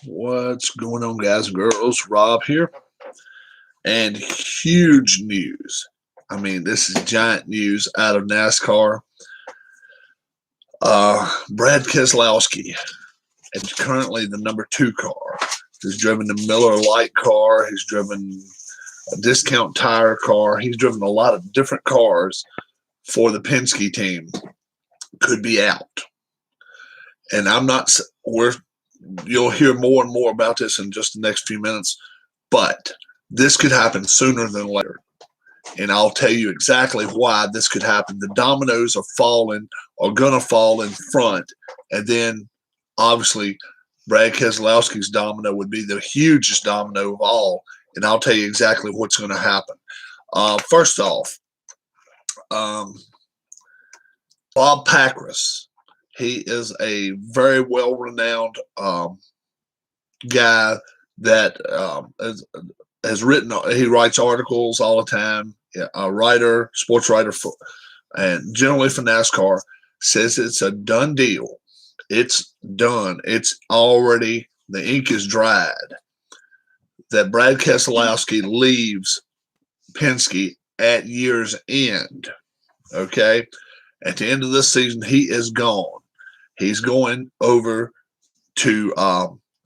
What's going on, guys and girls? Rob here. And huge news. I mean, this is giant news out of NASCAR. Brad Keselowski is currently the number 2 car. He's driven the Miller Lite car. He's driven a discount tire car. He's driven a lot of different cars for the Penske team. Could be out. And you'll hear more and more about this in just the next few minutes, but this could happen sooner than later. And I'll tell you exactly why this could happen. The dominoes are going to fall in front. And then, obviously, Brad Keselowski's domino would be the hugest domino of all. And I'll tell you exactly what's going to happen. First off, Bob Packrass. He is a very well-renowned guy that has written. He writes articles all the time. A writer, sports writer, and generally for NASCAR. Says it's a done deal. It's done. It's already, the ink is dried. That Brad Keselowski leaves Penske at year's end. Okay? At the end of this season, he is gone. He's going over to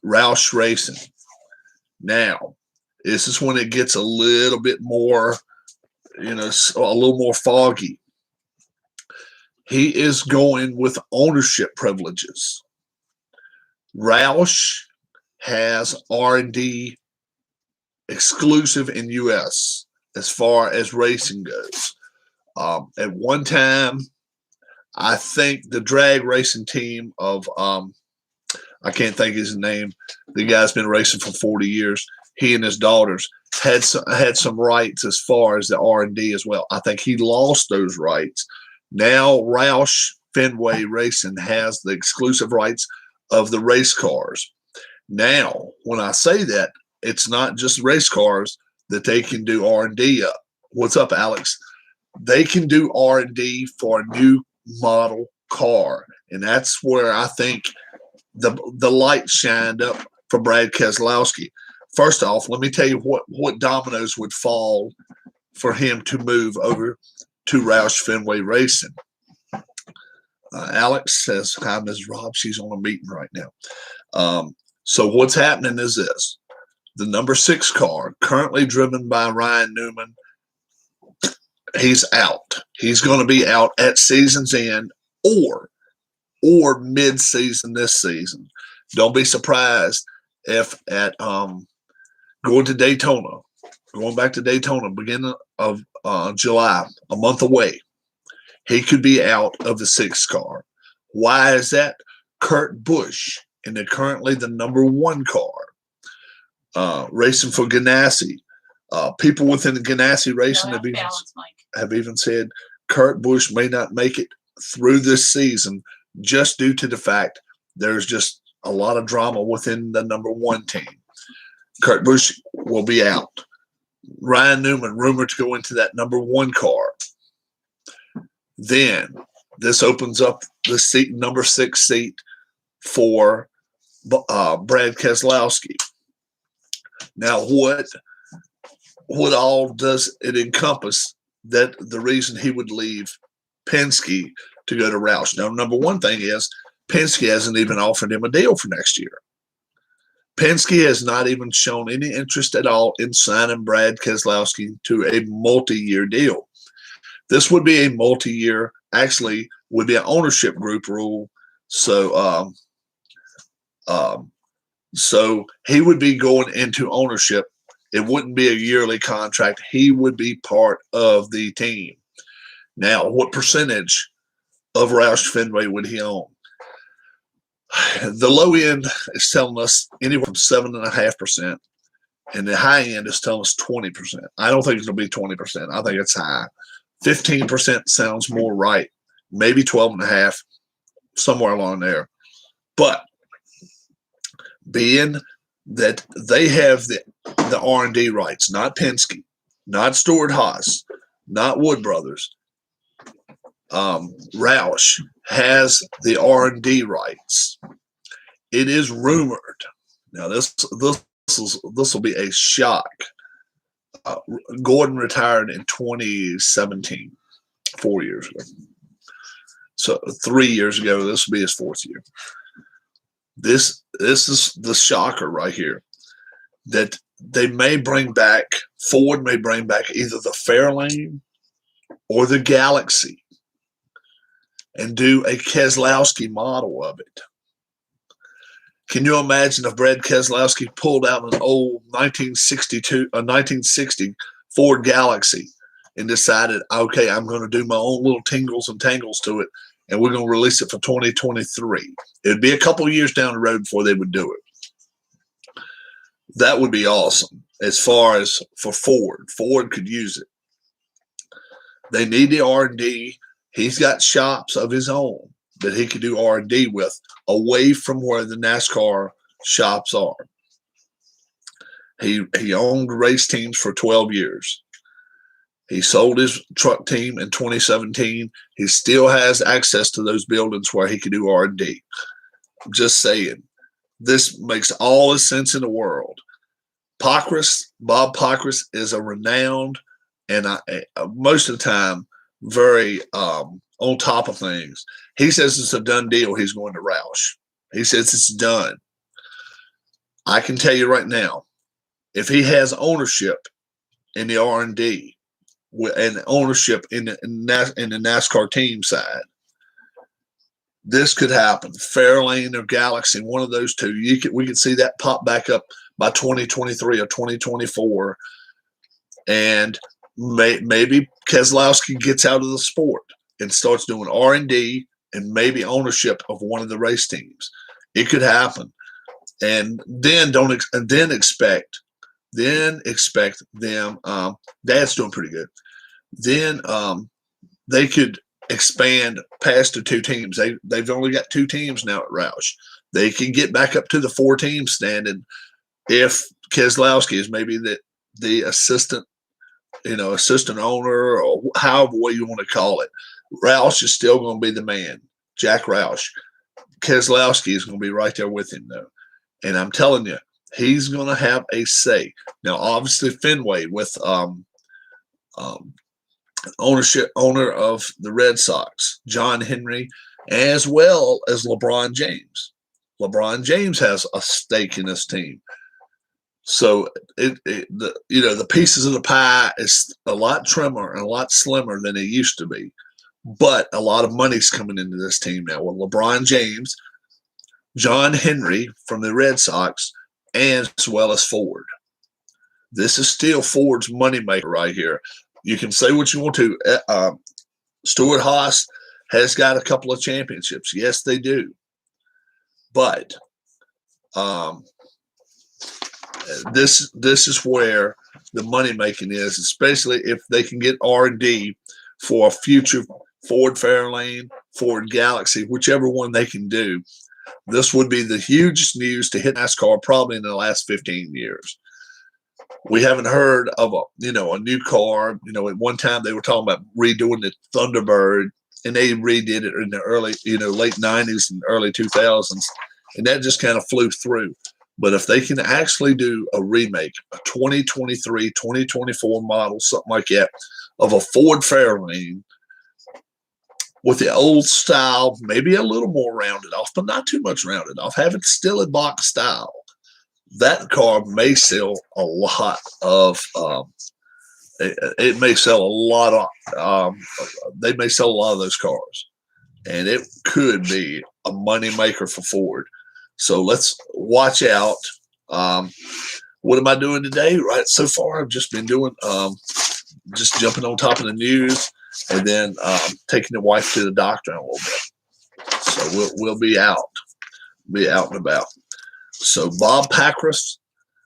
Roush Racing. Now, this is when it gets a little bit more, a little more foggy. He is going with ownership privileges. Roush has R&D exclusive in U.S. as far as racing goes. At one time, I think the drag racing team of I can't think his name. The guy's been racing for 40 years. He and his daughters had some rights as far as the R&D as well. I think he lost those rights. Now Roush Fenway Racing has the exclusive rights of the race cars. Now, when I say that, it's not just race cars that they can do R&D up. What's up, Alex? They can do R&D for a new model car, and that's where I think the light shined up for Brad Keselowski. First off, let me tell you what dominoes would fall for him to move over to Roush Fenway Racing. Alex says, "Hi, Ms. Rob. She's on a meeting right now." So what's happening is this: the number 6 car, currently driven by Ryan Newman, he's out. He's going to be out at season's end or mid-season this season. Don't be surprised if at going back to Daytona, beginning of July, a month away, he could be out of the 6 car. Why is that? Kurt Busch, and they're currently the number 1 car, racing for Ganassi. People within the Ganassi Racing have even said Kurt Busch may not make it through this season just due to the fact there's just a lot of drama within the number 1 team. Kurt Busch will be out. Ryan Newman rumored to go into that number 1 car. Then this opens up the number 6 seat for Brad Keselowski. Now, what all does it encompass that the reason he would leave Penske to go to Roush? Now, number one thing is Penske hasn't even offered him a deal for next year. Penske has not even shown any interest at all in signing Brad Keselowski to a multi-year deal. This would be a multi-year, actually would be an ownership group rule. So he would be going into ownership. It wouldn't be a yearly contract. He would be part of the team. Now, what percentage of Roush Fenway would he own? The low end is telling us anywhere from 7.5%, and the high end is telling us 20%. I don't think it'll be 20%. I think it's high. 15% sounds more right. Maybe 12.5%, somewhere along there. But being that they have the R&D rights, not Penske, not Stewart-Haas, not Wood Brothers, Roush has the R&D rights. It is rumored Now this will be a shock. Gordon retired in 2017, 4 years ago. So 3 years ago, this will be his 4th year. This is the shocker right here, that they may bring back, Ford may bring back either the Fairlane or the Galaxy and do a Keselowski model of it. Can you imagine if Brad Keselowski pulled out an old 1960 Ford Galaxy and decided, okay, I'm going to do my own little tingles and tangles to it, and we're going to release it for 2023. It'd be a couple of years down the road before they would do it. That would be awesome. As far as for Ford could use it. They need the R&D. He's got shops of his own that he could do R&D with, away from where the NASCAR shops are. He owned race teams for 12 years. He sold his truck team in 2017. He still has access to those buildings where he could do R&D. Just saying. This makes all the sense in the world. Bob Pockris is a renowned and most of the time very on top of things. He says it's a done deal. He's going to Roush. He says it's done. I can tell you right now, if he has ownership in the R&D and ownership in the NASCAR team side, this could happen. Fairlane or Galaxy, one of those two. We could see that pop back up by 2023 or 2024, and maybe Keselowski gets out of the sport and starts doing R&D and maybe ownership of one of the race teams. It could happen, and then expect them. Dad's doing pretty good. Then they could expand past the 2 teams. They've only got 2 teams now at Roush. They can get back up to the 4 team standing if Keselowski is maybe the assistant owner, or however way you want to call it. Roush is still going to be the man, Jack Roush. Keselowski is going to be right there with him, though. And I'm telling you, he's going to have a say. Now, obviously, Fenway with owner of the Red Sox, John Henry, as well as LeBron James. LeBron James has a stake in this team. So the pieces of the pie is a lot trimmer and a lot slimmer than it used to be. But a lot of money's coming into this team now with LeBron James, John Henry from the Red Sox, and as well as Ford. This is still Ford's moneymaker right here. You can say what you want to. Stewart-Haas has got a couple of championships. Yes, they do. But this is where the money making is, especially if they can get R&D for a future Ford Fairlane, Ford Galaxy, whichever one they can do. This would be the hugest news to hit NASCAR probably in the last 15 years. We haven't heard of a new car. At one time they were talking about redoing the Thunderbird, and they redid it in the early, late 90s and early 2000s, and that just kind of flew through. But if they can actually do a remake, a 2023, 2024 model, something like that, of a Ford Fairlane with the old style, maybe a little more rounded off, but not too much rounded off, have it still in box style, that car may sell a lot of it may sell a lot of they may sell a lot of those cars, and it could be a money maker for Ford. So let's watch out. What am I doing today? Right, so far I've just been doing just jumping on top of the news, and then taking the wife to the doctor in a little bit. So we'll be out and about. So Bob Pockris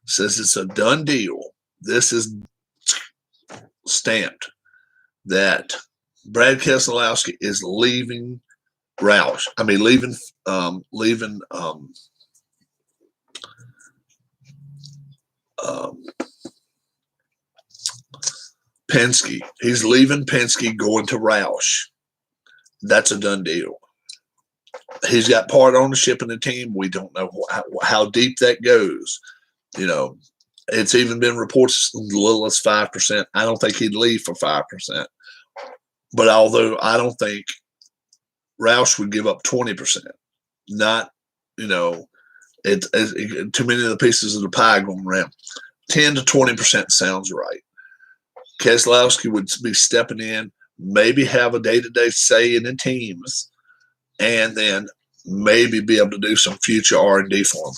says it's a done deal. This is stamped that Brad Keselowski is leaving Roush. I mean, leaving Penske. He's leaving Penske, going to Roush. That's a done deal. He's got part ownership in the team. We don't know how deep that goes. You know, it's even been reports as little as 5%. I don't think he'd leave for 5%. But although I don't think Roush would give up 20%, not, you know, too many of the pieces of the pie going around. 10 to 20% sounds right. Keselowski would be stepping in, maybe have a day-to-day say in the teams, and then maybe be able to do some future R&D for him.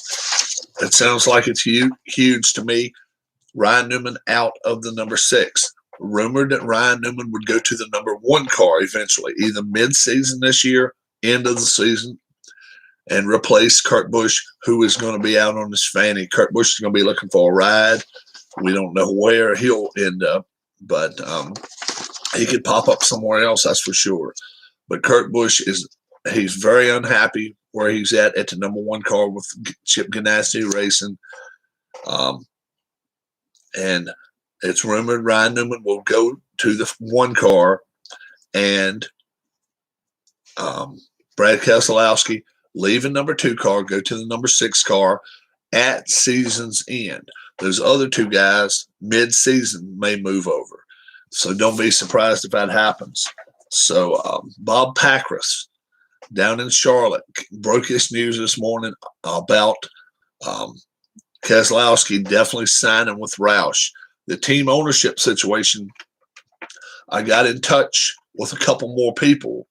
It sounds like it's huge to me. Ryan Newman out of the number 6. Rumored that Ryan Newman would go to the number 1 car eventually, either mid-season this year, end of the season, and replace Kurt Busch, who is going to be out on his fanny. Kurt Busch is going to be looking for a ride. We don't know where he'll end up, but he could pop up somewhere else, that's for sure. But Kurt Busch he's very unhappy where he's at the number 1 car with Chip Ganassi Racing. And it's rumored Ryan Newman will go to the 1 car, and Brad Keselowski leaving number 2 car, go to the number 6 car at season's end. Those other 2 guys mid-season may move over. So don't be surprised if that happens. So Bob Packrass down in Charlotte broke this news this morning about Keselowski definitely signing with Roush. The team ownership situation, I got in touch with a couple more people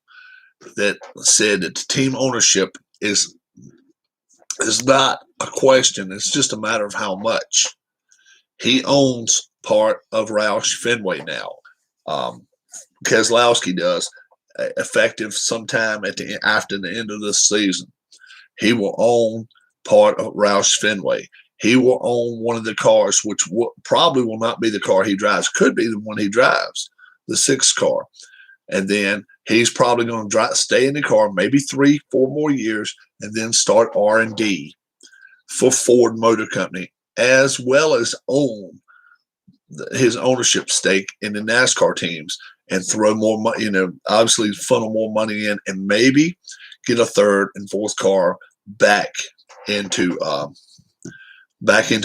that said that the team ownership is not a question. It's just a matter of how much. He owns part of Roush Fenway now. Keselowski does, effective sometime after the end of this season. He will own part of Roush Fenway. He will own one of the cars, which probably will not be the car he drives. Could be the one he drives, the 6 car. And then he's probably going to stay in the car maybe 3-4 more years and then start R&D for Ford Motor Company, as well as own his ownership stake in the NASCAR teams and throw more money, obviously funnel more money in and maybe get a 3rd and 4th car back into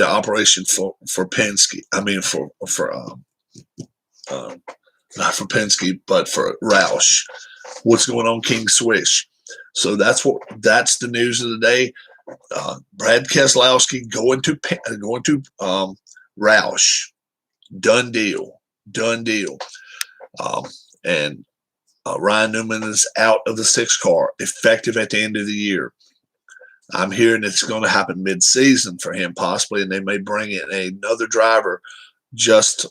operation for Penske. I mean, not for Penske, but for Roush. What's going on, King Swish? So that's the news of the day. Brad Keselowski going to Roush. Done deal. And Ryan Newman is out of the 6 car, effective at the end of the year. I'm hearing it's going to happen mid-season for him, possibly, and they may bring in another driver just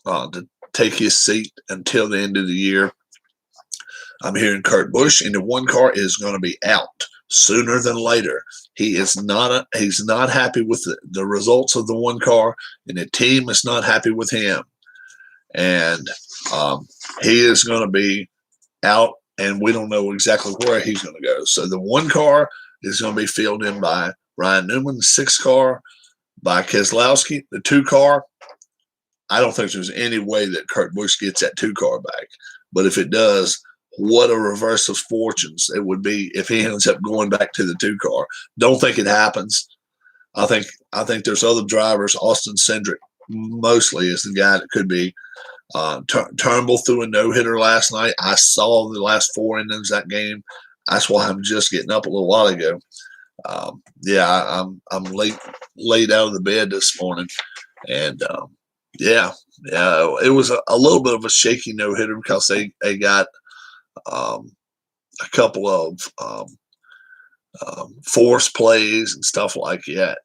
to take his seat until the end of the year. I'm hearing Kurt Busch in the 1 car is going to be out sooner than later. He's not happy with the results of the 1 car, and the team is not happy with him. And he is going to be out, and we don't know exactly where he's going to go. So the 1 car is going to be filled in by Ryan Newman, the 6 car by Keselowski. The 2 car, I don't think there's any way that Kurt Busch gets that 2 car back. But if it does, what a reverse of fortunes it would be if he ends up going back to the 2 car. Don't think it happens. I think there's other drivers. Austin Cindric mostly is the guy that could be. Turnbull threw a no-hitter last night. I saw the last 4 innings of that game. That's why I'm just getting up a little while ago. I'm laid out of the bed this morning, and it was a little bit of a shaky no-hitter because they got a couple of force plays and stuff like that,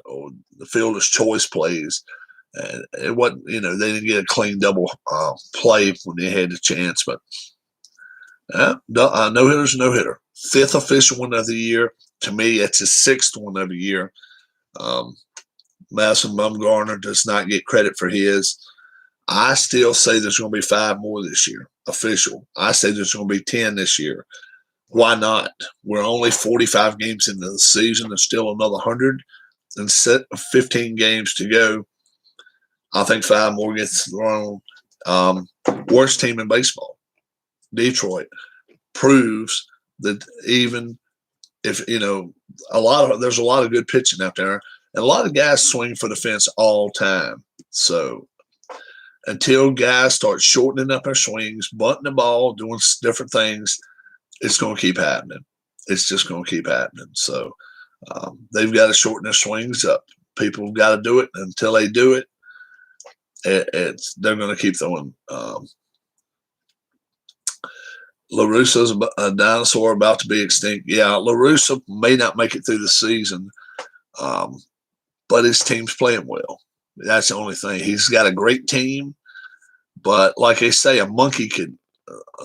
or the fielder's choice plays. And it wasn't, they didn't get a clean double play when they had the chance. But no hitter's no hitter. 5th official one of the year. To me, it's his 6th one of the year. Madison Bumgarner does not get credit for his. I still say there's going to be 5 more this year, official. I say there's going to be 10 this year. Why not? We're only 45 games into the season. There's still another 115 games to go. I think 5 more gets thrown. Worst team in baseball, Detroit, proves that even if, there's a lot of good pitching out there, and a lot of guys swing for the fence all time. So until guys start shortening up their swings, bunting the ball, doing different things, it's going to keep happening. It's just going to keep happening. So they've got to shorten their swings up. People have got to do it. Until they do it, they're going to keep throwing. La Russa's a dinosaur about to be extinct. Yeah, La Russa may not make it through the season, but his team's playing well. That's the only thing. He's got a great team, but like they say, a monkey could.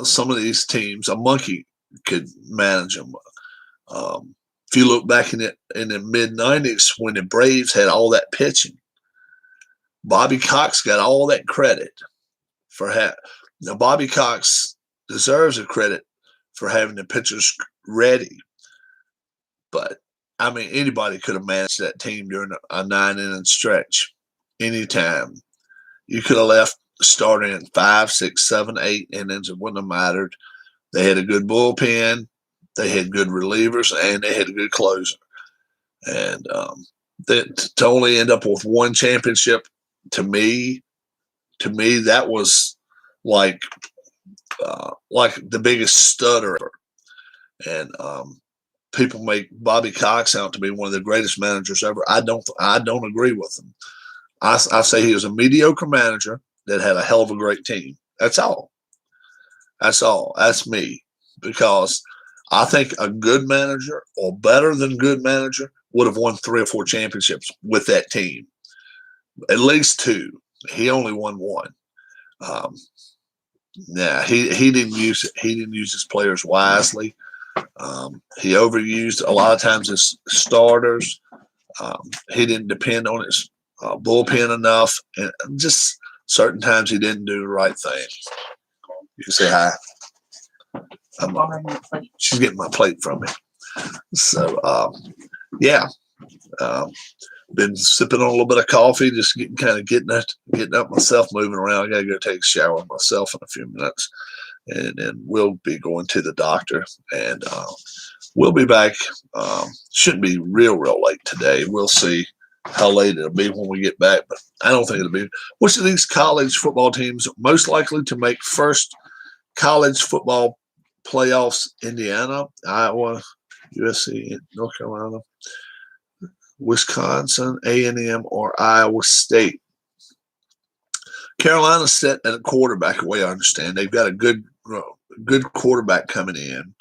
Some of these teams, a monkey could manage them. If you look back in the mid '90s when the Braves had all that pitching, Bobby Cox got all that credit for now. Bobby Cox deserves a credit for having the pitchers ready, but I mean, anybody could have managed that team during a 9-inning stretch. Anytime you could have left starting in 5, 6, 7, 8 innings, it wouldn't have mattered. They had a good bullpen, they had good relievers, and they had a good closer. And to only end up with one championship, to me, that was like the biggest stutter ever. And people make Bobby Cox out to be one of the greatest managers ever. I don't agree with him. I say he was a mediocre manager that had a hell of a great team. That's all. That's me. Because I think a good manager, or better than good manager, would have won 3 or 4 championships with that team. At least 2. He only won 1. He didn't use his players wisely. He overused a lot of times his starters. He didn't depend on his bullpen enough, and just certain times he didn't do the right thing. You can say hi. She's getting my plate from me. So been sipping on a little bit of coffee, just getting up myself, moving around. I gotta go take a shower myself in a few minutes, and then we'll be going to the doctor, and we'll be back. Shouldn't be real late today. We'll see how late it'll be when we get back, but I don't think it'll be. Which of these college football teams are most likely to make first college football playoffs? Indiana, Iowa, USC, North Carolina, Wisconsin, A&M, or Iowa State. Carolina's set at a quarterback, the way I understand. They've got a good quarterback coming in.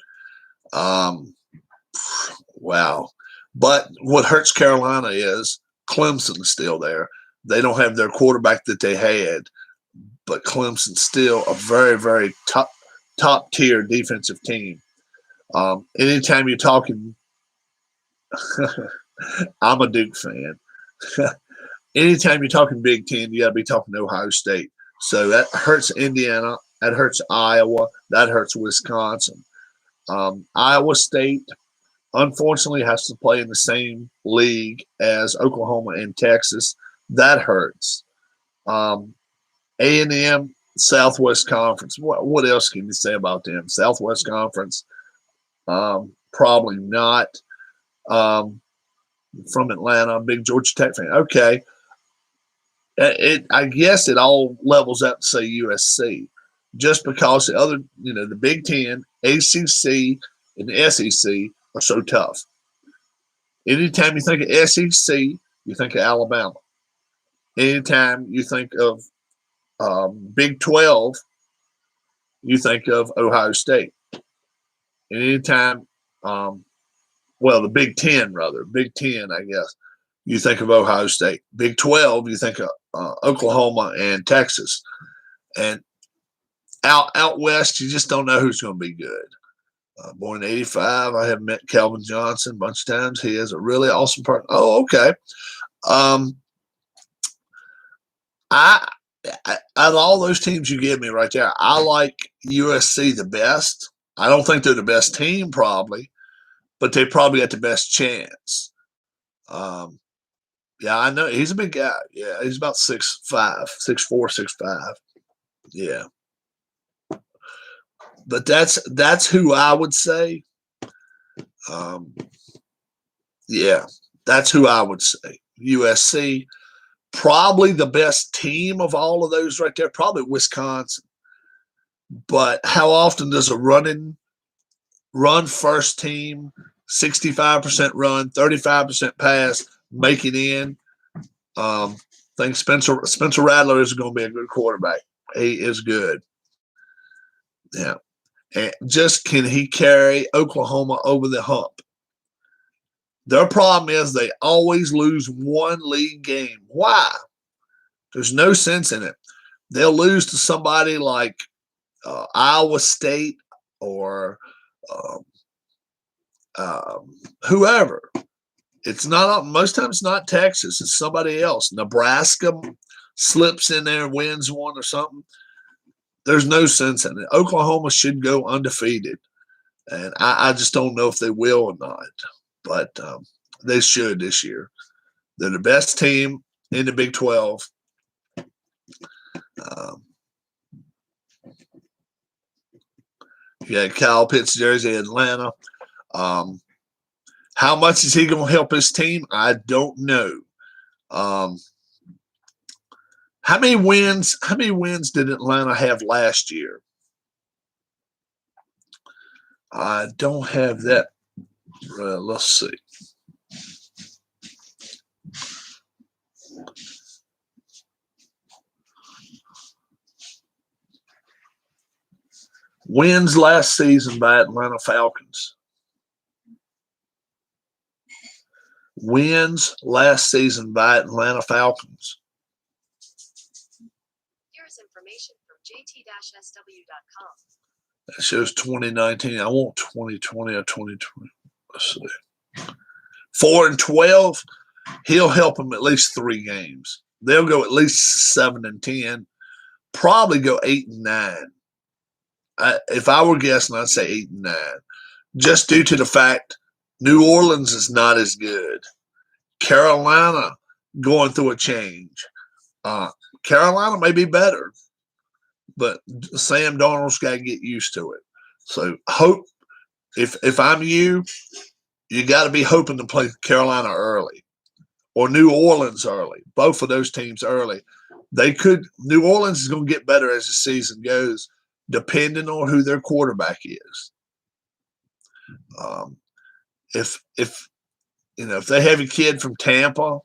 Wow. But what hurts Carolina is Clemson's still there. They don't have their quarterback that they had, but Clemson's still a very, very top tier defensive team. Anytime you're talking, I'm a Duke fan. Anytime you're talking Big Ten, you got to be talking Ohio State. So that hurts Indiana. That hurts Iowa. That hurts Wisconsin. Iowa State, unfortunately, has to play in the same league as Oklahoma and Texas. That hurts. A&M, Southwest Conference. What else can you say about them? Southwest Conference, probably not. From Atlanta, big Georgia Tech fan. Okay. I guess it all levels out to say USC, just because the other, the Big Ten, ACC, and the SEC are so tough. Anytime you think of SEC, you think of Alabama. Anytime you think of Big 12, you think of Ohio State. And anytime, the Big 10, I guess, you think of Ohio State. Big 12, you think of Oklahoma and Texas. And out west, you just don't know who's going to be good. Born in 85, I have met Calvin Johnson a bunch of times. He is a really awesome person. Oh, okay. Out of all those teams you give me right there, I like USC the best. I don't think they're the best team, probably, but they probably got the best chance. I know he's a big guy. Yeah, he's about 6'5", 6'4", 6'5". Yeah, but that's who I would say Yeah, that's who I would say. USC, probably the best team of all of those right there, probably Wisconsin. But how often does a run first team, 65% run, 35% pass, make it in? I think Spencer Rattler is going to be a good quarterback. He is good. Yeah. And just can he carry Oklahoma over the hump? Their problem is they always lose one league game. Why? There's no sense in it. They'll lose to somebody like Iowa State or whoever. It's not most times it's not Texas. It's somebody else. Nebraska slips in there and wins one or something. There's no sense in it. Oklahoma should go undefeated, and I just don't know if they will or not. But they should this year. They're the best team in the Big 12. Yeah, Kyle Pitts jersey, Atlanta. How much is he going to help his team? I don't know. How many wins did Atlanta have last year? I don't have that. Let's see. Wins last season by Atlanta Falcons. Wins last season by Atlanta Falcons. Here's information from jt-sw.com. That shows 2019. I want 2020 or 2020. Let's see. 4-12. He'll help them at least 3 games. They'll go at least 7-10. Probably go 8-9. If I were guessing, I'd say 8-9. Just due to the fact New Orleans is not as good. Carolina going through a change. Carolina may be better, but Sam Darnold's got to get used to it. So hope if I'm you got to be hoping to play Carolina early or New Orleans early. Both of those teams early. New Orleans is going to get better as the season goes, depending on who their quarterback is. If they have a kid from Tampa,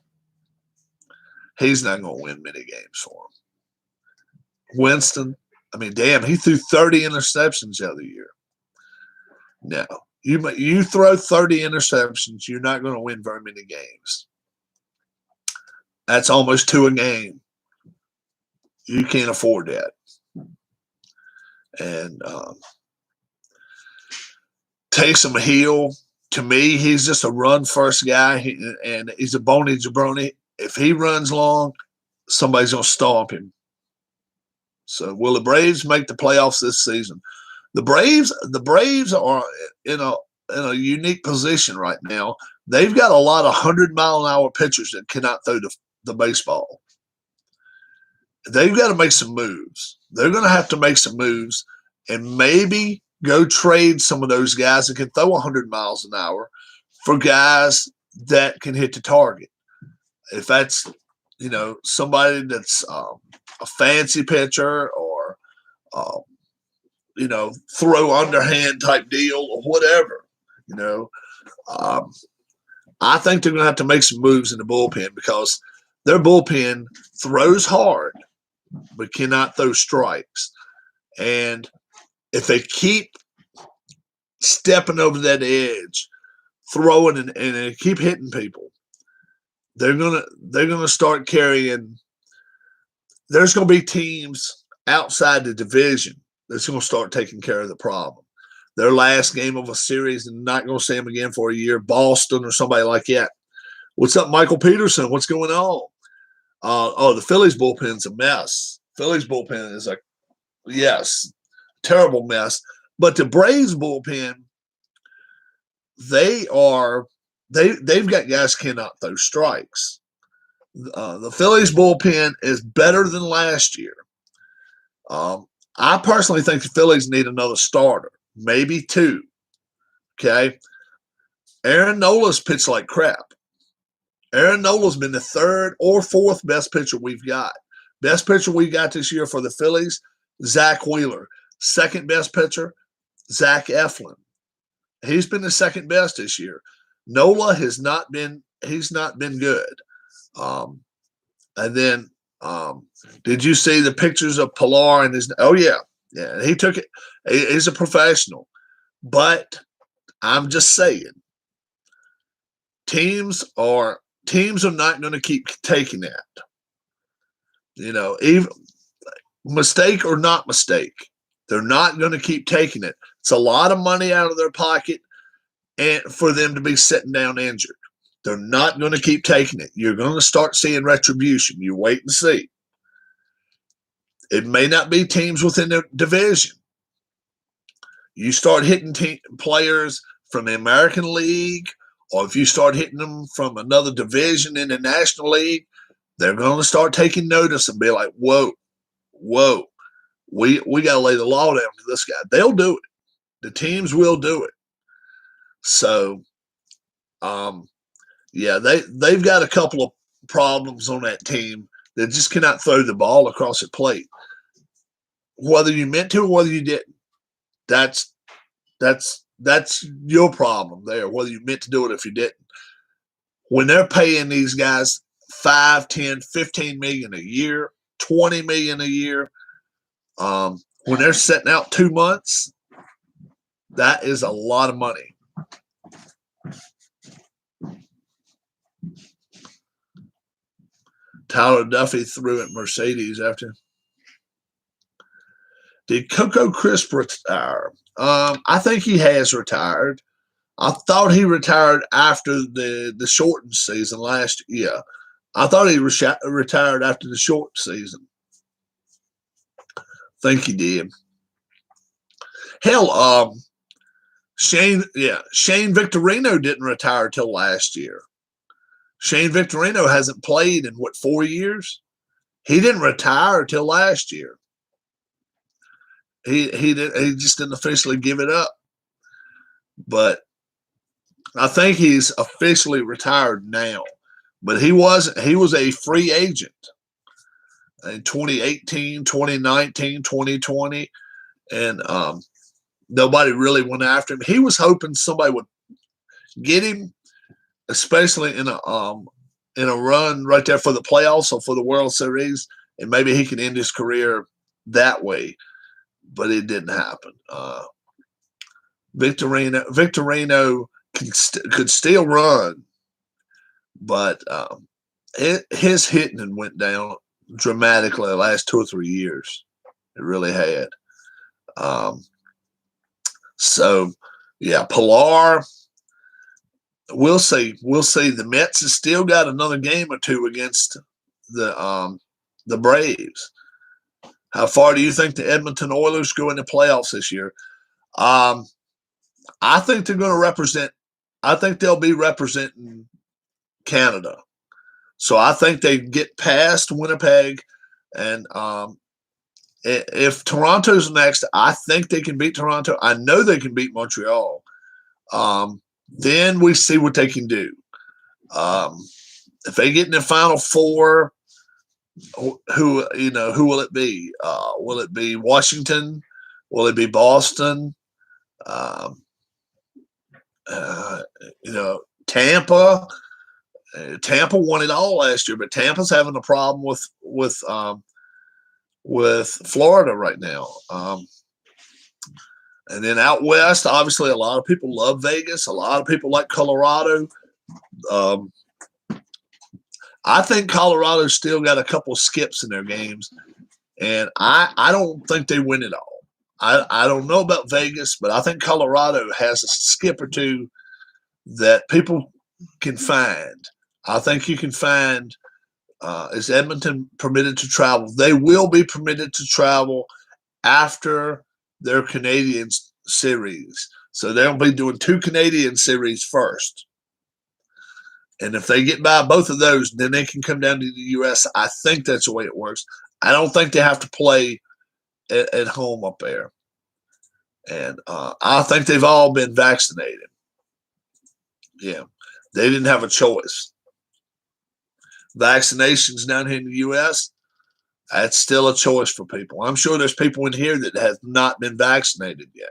he's not going to win many games for them. Winston, he threw 30 interceptions the other year. Now, you throw 30 interceptions, you're not going to win very many games. That's almost 2 a game. You can't afford that. And Taysom Hill, to me, he's just a run-first guy, and he's a bony jabroni. If he runs long, somebody's going to stomp him. So will the Braves make the playoffs this season? The Braves are in a unique position right now. They've got a lot of 100-mile-an-hour pitchers that cannot throw the baseball. They've got to make some moves. They're going to have to make some moves and maybe go trade some of those guys that can throw 100 miles an hour for guys that can hit the target. If that's, somebody that's a fancy pitcher or, throw underhand type deal or whatever, I think they're going to have to make some moves in the bullpen because their bullpen throws hard but cannot throw strikes. And if they keep stepping over that edge, throwing and they keep hitting people, they're gonna start carrying. There's going to be teams outside the division that's going to start taking care of the problem. Their last game of a series and not going to see them again for a year, Boston or somebody like that. What's up, Michael Peterson? What's going on? The Phillies bullpen's a mess. Phillies bullpen is terrible mess. But the Braves bullpen, they've got guys cannot throw strikes. The Phillies bullpen is better than last year. I personally think the Phillies need another starter, maybe 2. Okay. Aaron Nola's pitched like crap. Aaron Nola's been the third or fourth best pitcher we've got. Best pitcher we got this year for the Phillies, Zach Wheeler. Second best pitcher, Zach Eflin. He's been the second best this year. Nola has not been. He's not been good. And then, did you see the pictures of Pilar and his? Oh yeah, he took it. He's a professional, but I'm just saying, teams are not going to keep taking that. Even mistake or not mistake, they're not going to keep taking it. It's a lot of money out of their pocket, and for them to be sitting down injured. They're not going to keep taking it. You're going to start seeing retribution. You wait and see. It may not be teams within the division. You start hitting players from the American League, or if you start hitting them from another division in the National League, they're going to start taking notice and be like, whoa, we got to lay the law down to this guy. They'll do it. The teams will do it. So, yeah, they've got a couple of problems on that team that just cannot throw the ball across the plate. Whether you meant to or whether you didn't, that's your problem there, whether you meant to do it or if you didn't. When they're paying these guys 5, 10, 15 million a year, 20 million a year, when they're setting out 2 months, that is a lot of money. Tyler Duffy threw at Mercedes after. Did Coco Crisp retire? I think he has retired. I thought he retired after the shortened season last year. I thought he retired after the short season. I think he did. Hell, Shane Victorino didn't retire till last year. Shane Victorino hasn't played in 4 years? He didn't retire till last year. He just didn't officially give it up. But I think he's officially retired now. But he was a free agent in 2018, 2019, 2020, and nobody really went after him. He was hoping somebody would get him, especially in a run right there for the playoffs or for the World Series, and maybe he can end his career that way. But it didn't happen. Victorino could still run, but his hitting went down dramatically the last 2 or 3 years. It really had. So, yeah, Pilar, we'll see. We'll see. The Mets has still got another game or two against the Braves. How far do you think the Edmonton Oilers go in the playoffs this year? I think they're going to represent. I think they'll be representing Canada. So I think they get past Winnipeg, and if Toronto's next, I think they can beat Toronto. I know they can beat Montreal. Then we see what they can do. If they get in the Final Four, who will it be? Will it be Washington? Will it be Boston? Tampa. Tampa won it all last year, but Tampa's having a problem with Florida right now. And then out west, obviously, a lot of people love Vegas. A lot of people like Colorado. I think Colorado's still got a couple skips in their games, and I don't think they win it all. I don't know about Vegas, but I think Colorado has a skip or two that people can find. I think you can find is Edmonton permitted to travel? They will be permitted to travel after their Canadian series. So they'll be doing 2 Canadian series first. And if they get by both of those, then they can come down to the U.S. I think that's the way it works. I don't think they have to play at home up there. And I think they've all been vaccinated. Yeah, they didn't have a choice. Vaccinations down here in the U.S., that's still a choice for people. I'm sure there's people in here that have not been vaccinated yet.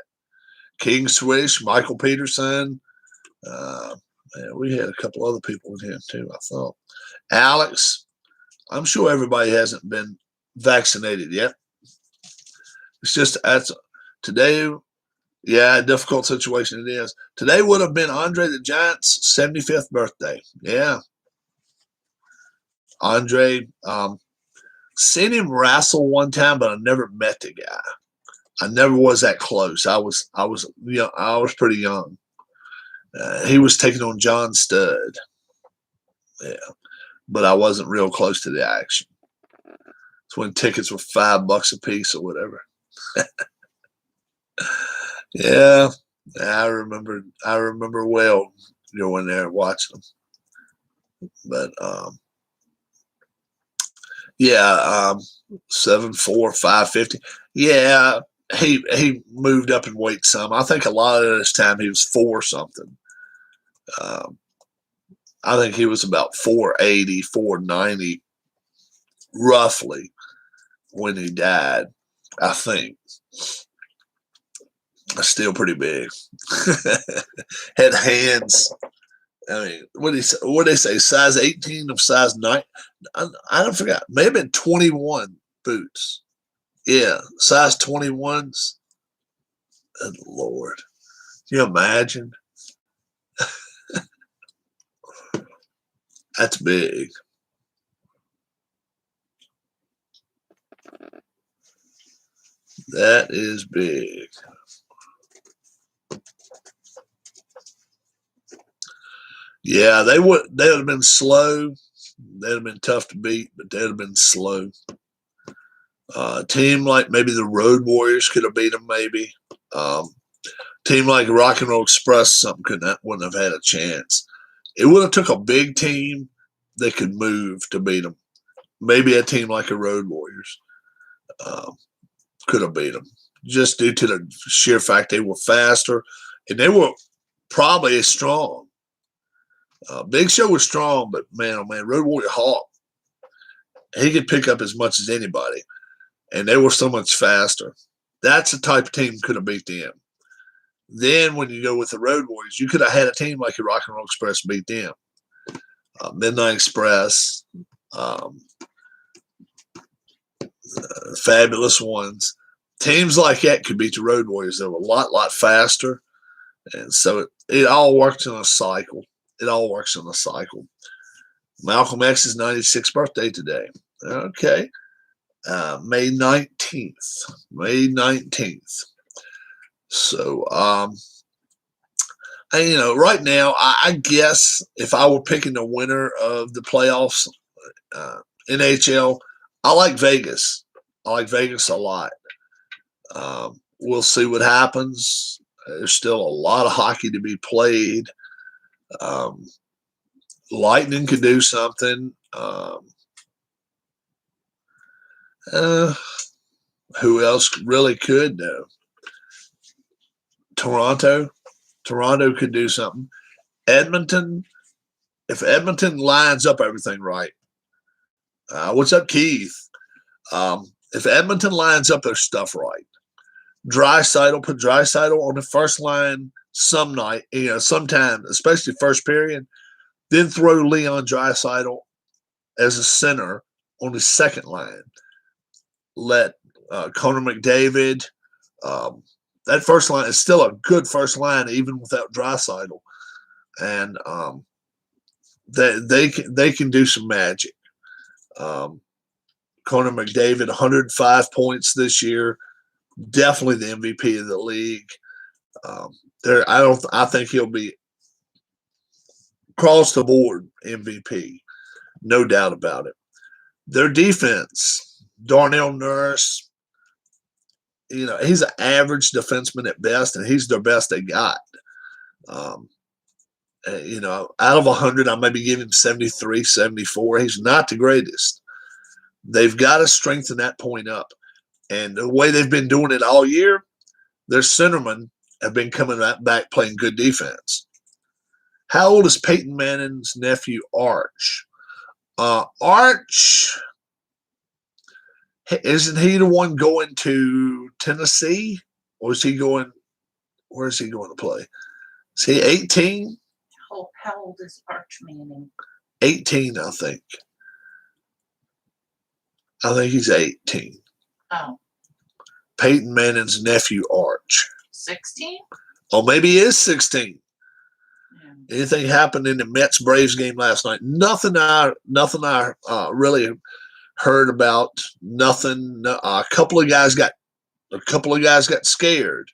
King Swish, Michael Peterson. We had a couple other people in here too, I thought. Alex, I'm sure everybody hasn't been vaccinated yet. It's just today, yeah, a difficult situation it is. Today would have been Andre the Giant's 75th birthday. Yeah. Andre, seen him wrestle one time, but I never met the guy. I never was that close. I was pretty young. He was taking on John Studd. Yeah. But I wasn't real close to the action. It's when tickets were $5 a piece or whatever. Yeah, I remember well going there and watching them. But yeah, 7'4", 550. Yeah, he moved up in weight some. I think a lot of this time he was 4 something. I think he was about 480, 490, roughly, when he died. I think. Still pretty big. Had hands. I mean, what did they say? Size 18 of size 9. I don't forget. May have been 21 boots. Yeah, size 21s. Good Lord. Can you imagine? That's big. That is big. Yeah, they would have been slow. They'd have been tough to beat, but they'd have been slow. A team like maybe the Road Warriors could have beat them, maybe. Team like Rock and Roll Express, wouldn't have had a chance. It would have took a big team that could move to beat them. Maybe a team like a Road Warriors could have beat them, just due to the sheer fact they were faster and they were probably as strong. Big Show was strong, but man, oh man, Road Warrior Hawk, he could pick up as much as anybody, and they were so much faster. That's the type of team could have beat them. Then when you go with the Road Warriors, you could have had a team like the Rock and Roll Express beat them. Midnight Express, Fabulous Ones. Teams like that could beat the Road Warriors. They were a lot faster. And so it all works in a cycle. It all works in a cycle. Malcolm X's 96th birthday today. Okay. May 19th. May 19th. So, and, right now, I guess if I were picking the winner of the playoffs, NHL, I like Vegas. I like Vegas a lot. We'll see what happens. There's still a lot of hockey to be played. Lightning could do something. Who else really could, though? Toronto could do something. Edmonton, if Edmonton lines up everything right. What's up, Keith? If Edmonton lines up their stuff right, put Draisaitl on the first line some night, sometime, especially first period, then throw Leon Draisaitl as a center on the second line. Let Connor McDavid, that first line is still a good first line even without Draisaitl, and they can do some magic. Connor McDavid, 105 points this year, definitely the MVP of the league. I think he'll be across the board MVP, no doubt about it. Their defense, Darnell Nurse, he's an average defenseman at best, and he's their best they got. Out of 100, I maybe give him 73, 74. He's not the greatest. They've got to strengthen that point up. And the way they've been doing it all year, their centermen have been coming back playing good defense. How old is Peyton Manning's nephew, Arch? Arch, isn't he the one going to Tennessee? Or is he going, where is he going to play? Is he 18? How old is Arch Manning? 18, I think. I think he's 18. Oh. Peyton Manning's nephew, Arch. 16? Oh, maybe he is 16. Yeah. Anything happened in the Mets Braves game last night? Nothing I really heard about. Nothing. A couple of guys got scared,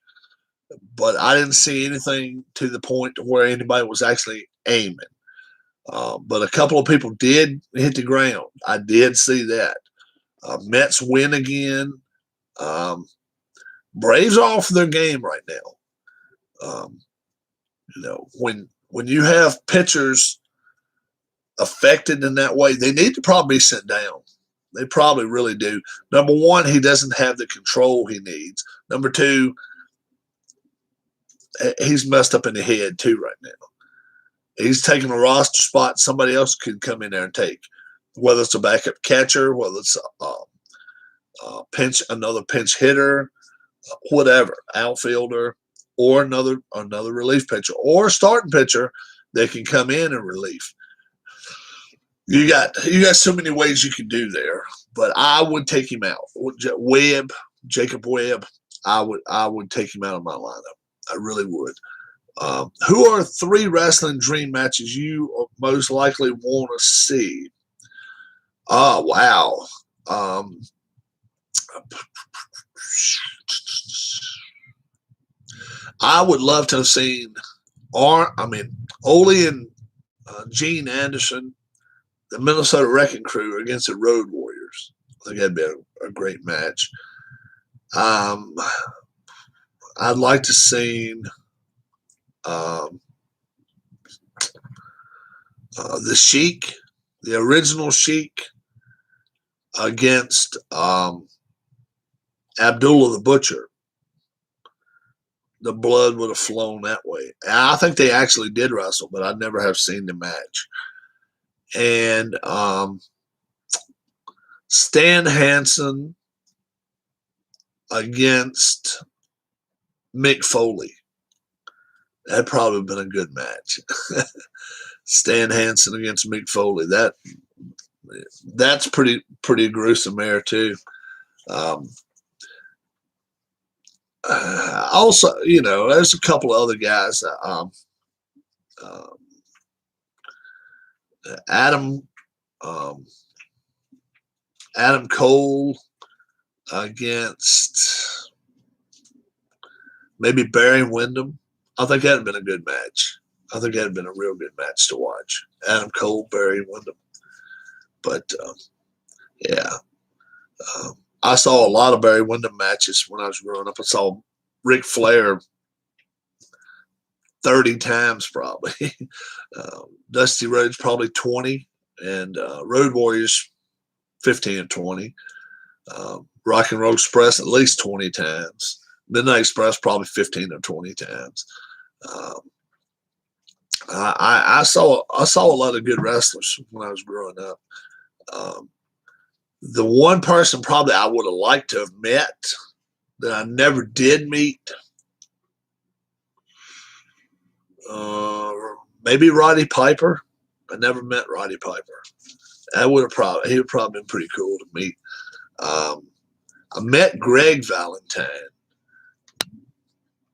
but I didn't see anything to the point where anybody was actually aiming. But a couple of people did hit the ground. I did see that. Mets win again. Braves are off their game right now. When you have pitchers affected in that way, they need to probably be sent down. They probably really do. Number one, he doesn't have the control he needs. Number two, he's messed up in the head too right now. He's taking a roster spot somebody else could come in there and take, whether it's a backup catcher, whether it's another pinch hitter, whatever, outfielder, or another relief pitcher, or a starting pitcher that can come in and relief. You got so many ways you can do there, but I would take him out. Jacob Webb, I would take him out of my lineup. I really would. Who are 3 wrestling dream matches you most likely want to see? Oh, wow. I would love to have seen Ole and Gene Anderson, the Minnesota Wrecking Crew against the Road Warriors. I think that'd be a great match. I'd like to see the Sheik, the original Sheik, against Abdullah the Butcher. The blood would have flown that way. I think they actually did wrestle, but I never have seen the match. And Stan Hansen against Mick Foley. That'd probably been a good match. Stan Hansen against Mick Foley. That's pretty gruesome there too. Also, there's a couple of other guys. Adam Cole against maybe Barry Windham. I think that'd been a good match. I think that'd been a real good match to watch. Adam Cole, Barry Windham. But yeah. I saw a lot of Barry Windham matches when I was growing up. I saw Ric Flair 30 times probably. Dusty Rhodes probably 20. And Road Warriors 15 or 20. Rock and Roll Express at least 20 times. Midnight Express probably 15 or 20 times. I saw a lot of good wrestlers when I was growing up. The one person probably I would have liked to have met that I never did meet, maybe Roddy Piper. I never met Roddy Piper. He would probably been pretty cool to meet. I met Greg Valentine,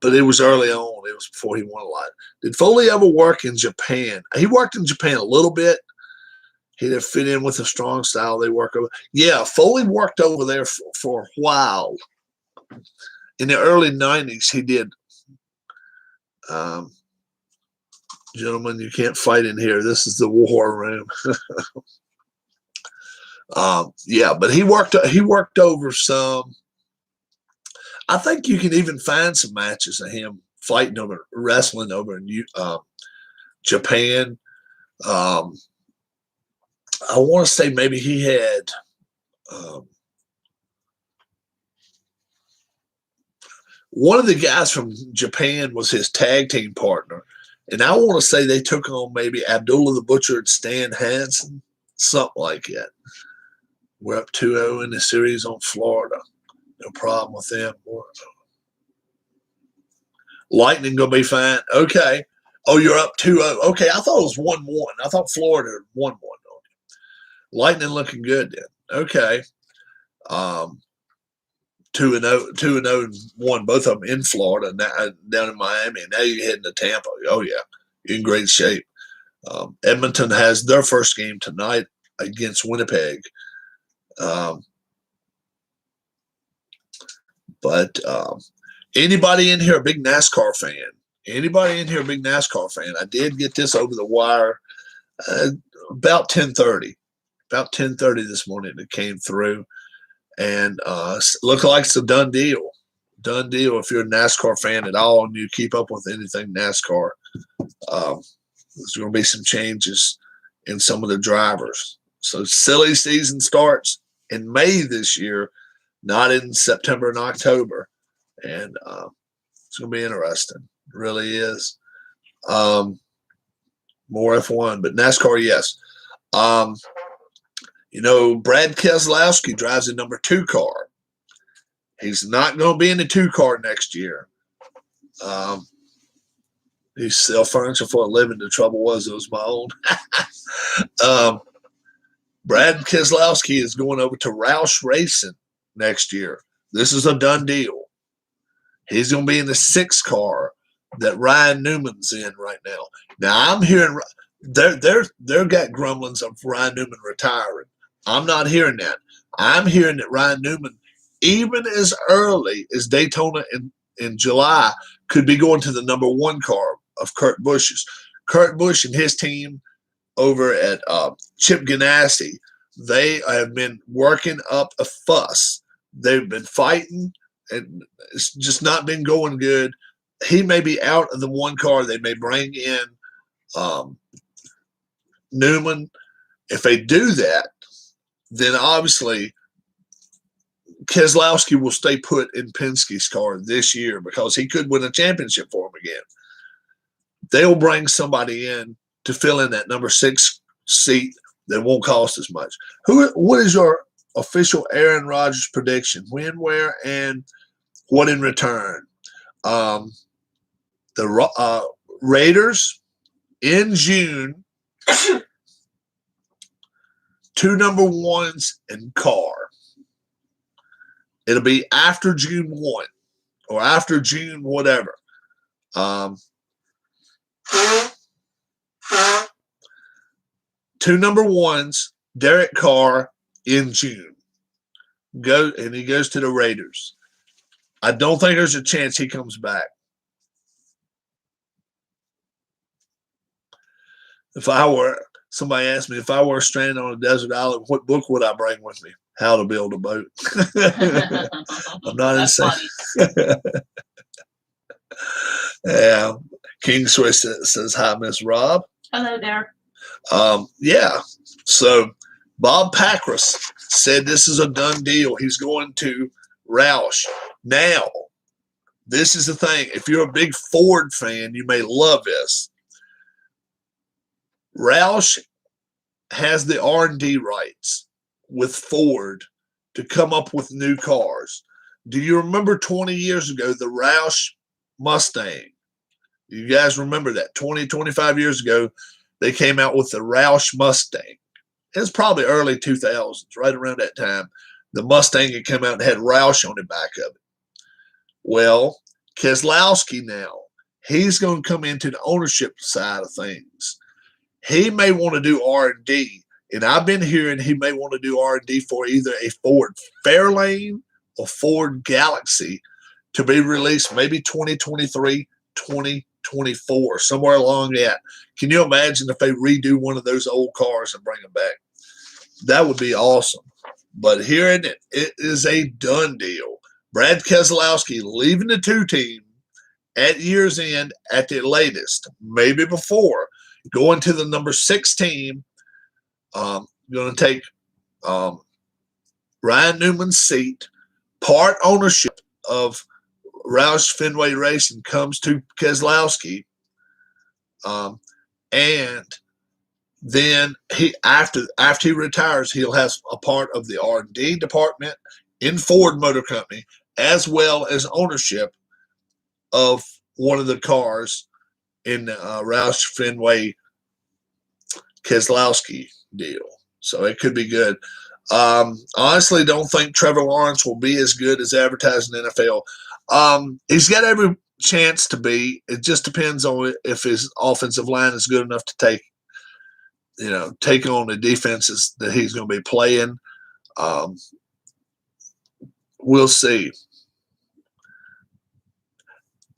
but it was early on. It was before he won a lot. Did Foley ever work in Japan? He worked in Japan a little bit. He didn't fit in with the strong style they work over. Yeah, Foley worked over there for a while. In the early 90s, he did. Gentlemen, you can't fight in here. This is the war room. Yeah, but he worked over some. I think you can even find some matches of him wrestling over in Japan. I want to say maybe he had one of the guys from Japan was his tag team partner, And I want to say they took on maybe Abdullah the Butcher and Stan Hansen, something like that. We're up 2-0 in the series on Florida. No problem with them. Lightning going to be fine. Okay. Oh, you're up 2-0. Okay, I thought it was 1-1. I thought Florida had 1-1 on you. Lightning looking good then. Okay. 2-0 and 1, both of them in Florida, down in Miami. Now you're heading to Tampa. Oh, yeah. You're in great shape. Edmonton has their first game tonight against Winnipeg. But anybody in here a big NASCAR fan? Anybody in here a big NASCAR fan? I did get this over the wire about 10:30. About 10:30 this morning it came through. And look like it's a done deal. Done deal if you're a NASCAR fan at all and you keep up with anything NASCAR. There's going to be some changes in some of the drivers. So silly season starts in May this year, not in September and October. And it's going to be interesting. It really is. More F1, but NASCAR, yes. Brad Keselowski drives a number 2 car. He's not going to be in the 2 car next year. He sells furniture for a living. The trouble was it was my own. Brad Keselowski is going over to Roush Racing next year. This is a done deal. He's going to be in the 6 car that Ryan Newman's in right now. Now I'm hearing they're got grumblings of Ryan Newman retiring. I'm not hearing that. I'm hearing that Ryan Newman, even as early as Daytona in July, could be going to the number 1 car of Kurt Busch's. Kurt Busch and his team over at Chip Ganassi, they have been working up a fuss. They've been fighting, and it's just not been going good. He may be out of the 1 car. They may bring in Newman. If they do that, then obviously Keselowski will stay put in Penske's car this year because he could win a championship for him again. They'll bring somebody in to fill in that number 6 seat that won't cost as much. What is your official Aaron Rodgers prediction? When, where, and what in return? The Raiders in June, 2 number 1s in car. It'll be after June 1 or after June whatever. 2 number 1s, Derek Carr in June. He goes to the Raiders. I don't think there's a chance he comes back. Somebody asked me if I were stranded on a desert island, what book would I bring with me? How to Build a Boat. I'm not insane. Yeah. King Swiss says, hi, Miss Rob. Hello there. Yeah. So Bob Packrass said this is a done deal. He's going to Roush. Now, this is the thing. If you're a big Ford fan, you may love this. Roush has the R&D rights with Ford to come up with new cars. Do you remember 20 years ago, the Roush Mustang? You guys remember that? 20, 25 years ago, they came out with the Roush Mustang. It's probably early 2000s, right around that time. The Mustang had come out and had Roush on the back of it. Well, Keselowski now, he's going to come into the ownership side of things. He may want to do R&D, and I've been hearing he may want to do R&D for either a Ford Fairlane or Ford Galaxy to be released maybe 2023, 2024, somewhere along that. Can you imagine if they redo one of those old cars and bring them back? That would be awesome. But hearing it is a done deal. Brad Keselowski leaving the 2 team at year's end at the latest, maybe before, going to the number 6 team, going to take Ryan Newman's seat. Part ownership of Roush Fenway Racing comes to Keselowski. And then after he retires, he'll have a part of the R&D department in Ford Motor Company, as well as ownership of one of the cars in Roush Fenway Keselowski deal. So it could be good. Honestly, don't think Trevor Lawrence will be as good as advertised in the NFL. He's got every chance to be. It just depends on if his offensive line is good enough to take on the defenses that he's going to be playing. We'll see.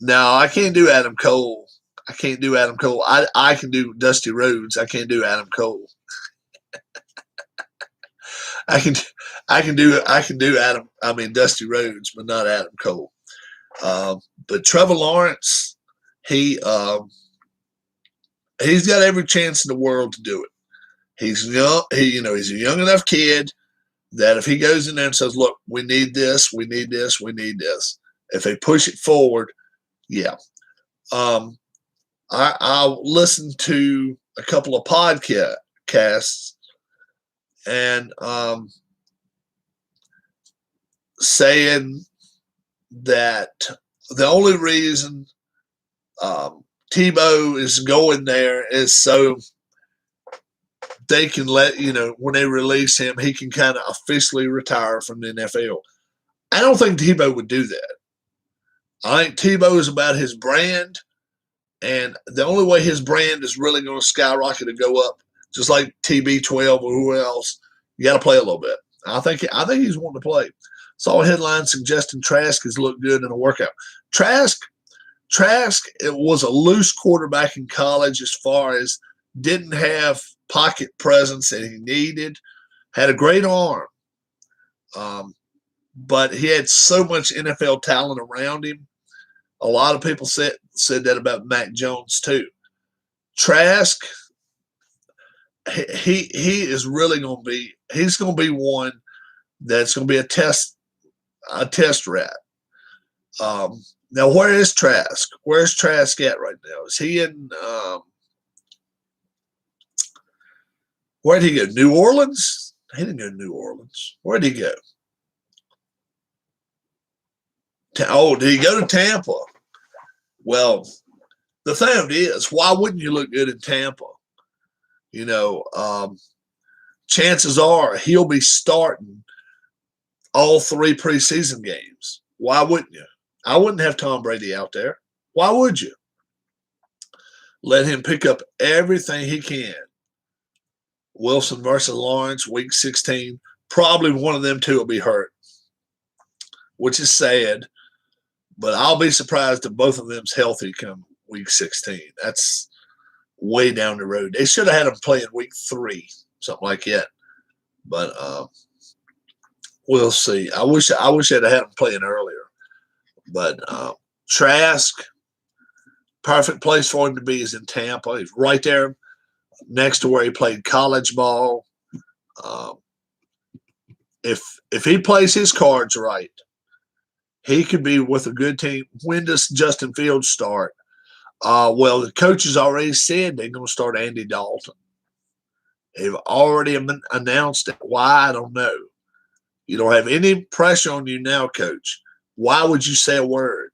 Now, I can't do Adam Cole. I can do Dusty Rhodes. I can't do Adam Cole. I can do Dusty Rhodes, but not Adam Cole. But Trevor Lawrence, he's got every chance in the world to do it. He's young. He's a young enough kid that if he goes in there and says, "Look, we need this, we need this, we need this," if they push it forward, yeah. I listened to a couple of podcasts and saying that the only reason Tebow is going there is so they can when they release him, he can kind of officially retire from the NFL. I don't think Tebow would do that. I think Tebow is about his brand, and the only way his brand is really going to skyrocket and go up, just like TB12 or who else, you got to play a little bit. I think he's wanting to play. Saw a headline suggesting Trask has looked good in a workout. Trask, it was a loose quarterback in college as far as didn't have pocket presence that he needed, had a great arm, but he had so much NFL talent around him. A lot of people said that about Mac Jones too. Trask, he is really going to be. He's going to be one that's going to be a test rat. Now, where is Trask? Where's Trask at right now? Is he in? Where did he go? New Orleans? He didn't go to New Orleans. Where did he go? Did he go to Tampa? Well, the thing is, why wouldn't you look good in Tampa? Chances are he'll be starting all 3 preseason games. Why wouldn't you? I wouldn't have Tom Brady out there. Why would you? Let him pick up everything he can. Wilson versus Lawrence, week 16. Probably one of them two will be hurt, which is sad. But I'll be surprised if both of them's healthy come week 16. That's way down the road. They should have had them play in week 3, something like that. But we'll see. I wish I'd have had them playing earlier. But Trask, perfect place for him to be is in Tampa. He's right there next to where he played college ball. If he plays his cards right, he could be with a good team. When does Justin Fields start? Well, the coaches already said they're going to start Andy Dalton. They've already announced it. Why? I don't know. You don't have any pressure on you now, coach. Why would you say a word?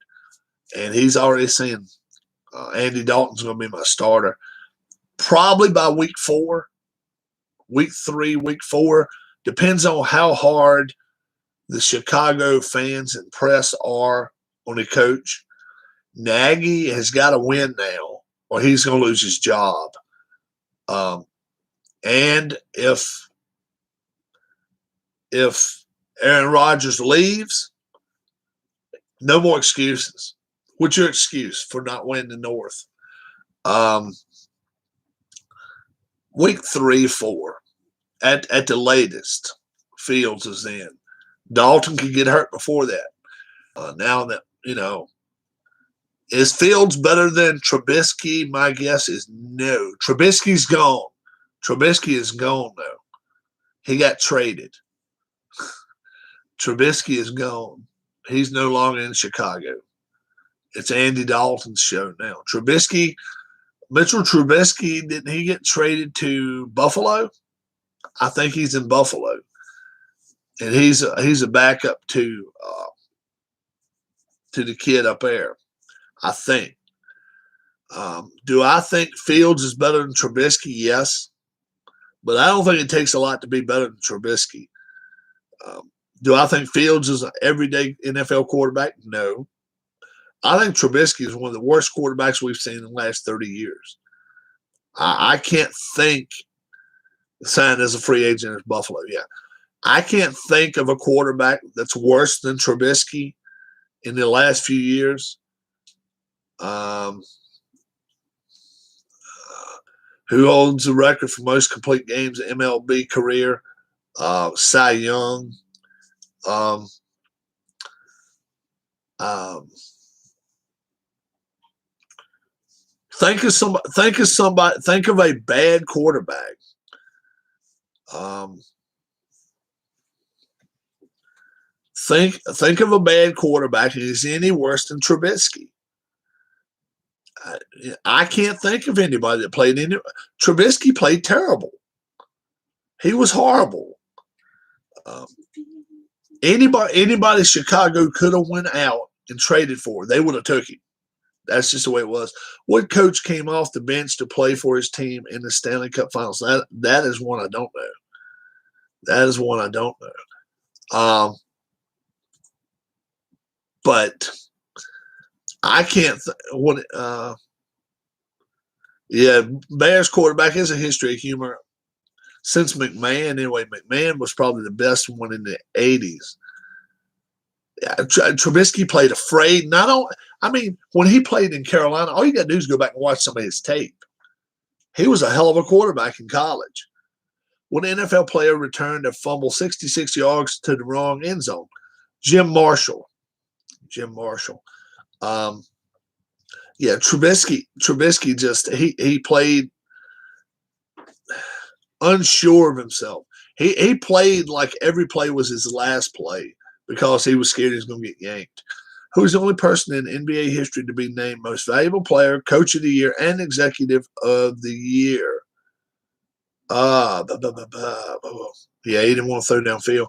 And he's already saying Andy Dalton's going to be my starter. Probably by week 4, week 3, week 4. Depends on how hard the Chicago fans and press are on the coach. Nagy has got to win now, or he's going to lose his job. And if Aaron Rodgers leaves, no more excuses. What's your excuse for not winning the North? Week 3, 4, at the latest, Fields is in. Dalton could get hurt before that. Now that, is Fields better than Trubisky? My guess is no. Trubisky's gone. Trubisky is gone now. He got traded. Trubisky is gone. He's no longer in Chicago. It's Andy Dalton's show now. Trubisky Mitchell Trubisky, didn't he get traded to Buffalo? I think he's in Buffalo, and he's a backup to the kid up there. I think. Do I think Fields is better than Trubisky? Yes, but I don't think it takes a lot to be better than Trubisky. Do I think Fields is an everyday NFL quarterback? No. I think Trubisky is one of the worst quarterbacks we've seen in the last 30 years. I can't think, signed as a free agent at Buffalo, yeah. I can't think of a quarterback that's worse than Trubisky in the last few years. Who holds the record for most complete games in MLB career? Cy Young. Think of a bad quarterback. Think of a bad quarterback, and is he any worse than Trubisky? I can't think of anybody that played any. Trubisky played terrible. He was horrible. Anybody Chicago could have went out and traded for, they would have took him. That's just the way it was. What coach came off the bench to play for his team in the Stanley Cup Finals? That is one I don't know. That is one I don't know. But I can't. Bears quarterback is a history of humor. Since McMahon, anyway, McMahon was probably the best one in the 80s. Yeah, Trubisky played afraid. When he played in Carolina, all you got to do is go back and watch some of his tape. He was a hell of a quarterback in college. When an NFL player returned a fumble 66 yards to the wrong end zone, Jim Marshall. Trubisky just he played unsure of himself. He played like every play was his last play because he was scared he was going to get yanked. Who is the only person in NBA history to be named most valuable player, coach of the year, and executive of the year? Yeah, he didn't want to throw downfield.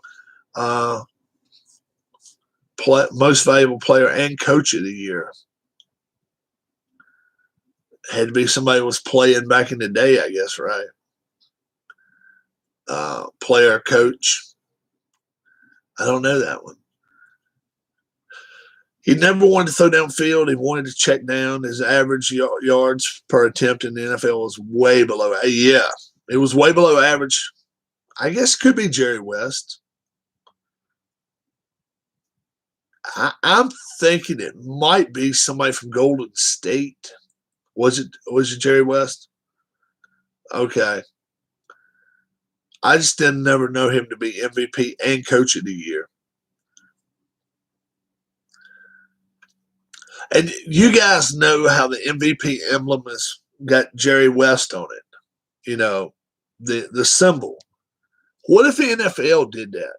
Most valuable player and coach of the year. Had to be somebody who was playing back in the day, I guess, right? Player, coach. I don't know that one. He never wanted to throw downfield. He wanted to check down. His average yards per attempt in the NFL was way below. Yeah, it was way below average. I guess it could be Jerry West. I'm thinking it might be somebody from Golden State. Was it Jerry West? Okay. I just didn't never know him to be MVP and coach of the year. And you guys know how the MVP emblem has got Jerry West on it. You know, the symbol. What if the NFL did that?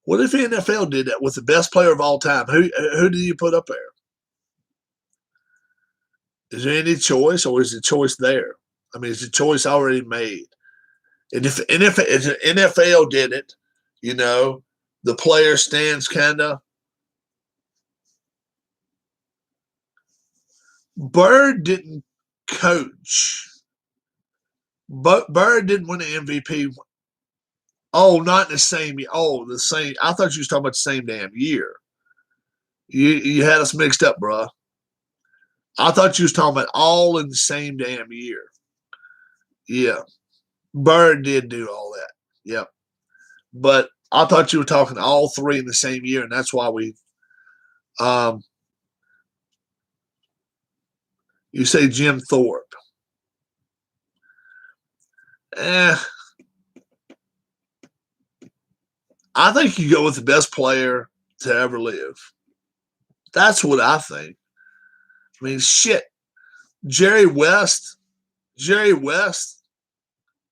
What if the NFL did that with the best player of all time? Who do you put up there? Is there any choice, or is the choice there? I mean, is the choice already made? And if the NFL did it, you know, the player stands kind of. Bird didn't coach. But Bird didn't win the MVP. Oh, not in the same year. Oh, the same. I thought you was talking about the same damn year. You had us mixed up, bro. I thought you was talking about all in the same damn year. Yeah. Bird did do all that. Yep. But I thought you were talking all three in the same year, and that's why we you say Jim Thorpe. I think you go with the best player to ever live. That's what I think. I mean, shit. Jerry West.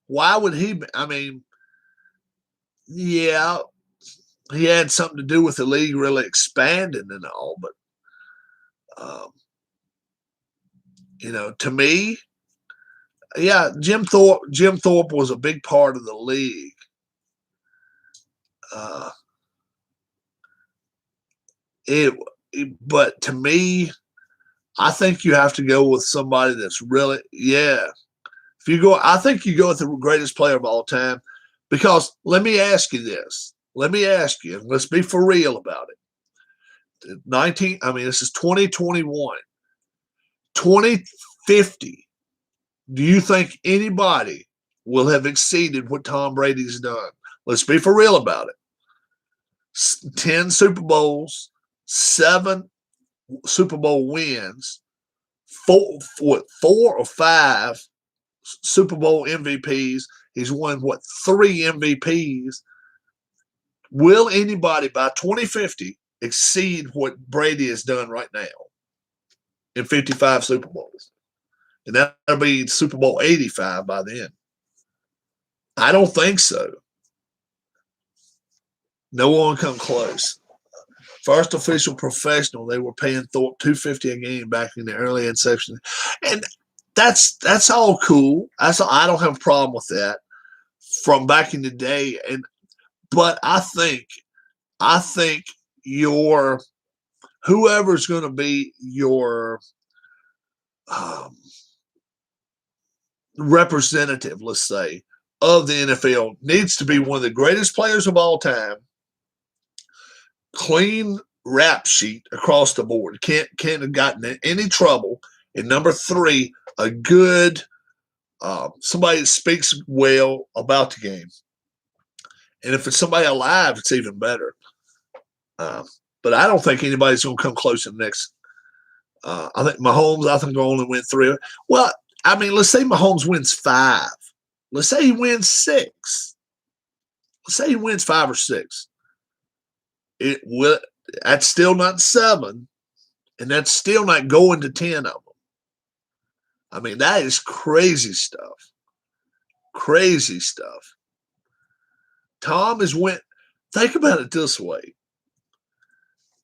Why would he? I mean, yeah, he had something to do with the league really expanding and all, but To me, yeah, Jim Thorpe was a big part of the league. But to me, I think you have to go with somebody that's really, yeah. I think you go with the greatest player of all time, because let me ask you this. Let me ask you, and let's be for real about it. This is 2021. 2050. Do you think anybody will have exceeded what Tom Brady's done? Let's be for real about it. 10 Super Bowls, 7 Super Bowl wins, 4 or 5 Super Bowl MVPs. He's won 3 MVPs. Will anybody by 2050 exceed what Brady has done right now in 55 Super Bowls? And that'll be Super Bowl 85 by then. I don't think so. No one come close. First official professional, they were paying Thorpe $250 a game back in the early inception, and that's all cool. I don't have a problem with that from back in the day. But I think your whoever's going to be your representative, let's say, of the NFL needs to be one of the greatest players of all time. Clean rap sheet across the board. Can't have gotten in any trouble. And number 3, a good somebody that speaks well about the game. And if it's somebody alive, it's even better. But I don't think anybody's going to come close in the next. I think Mahomes, will only win 3. Well, let's say Mahomes wins 5. Let's say he wins 6. Let's say he wins 5 or 6. That's still not 7, and that's still not going to 10 of them. That is crazy stuff. Crazy stuff. Tom think about it this way.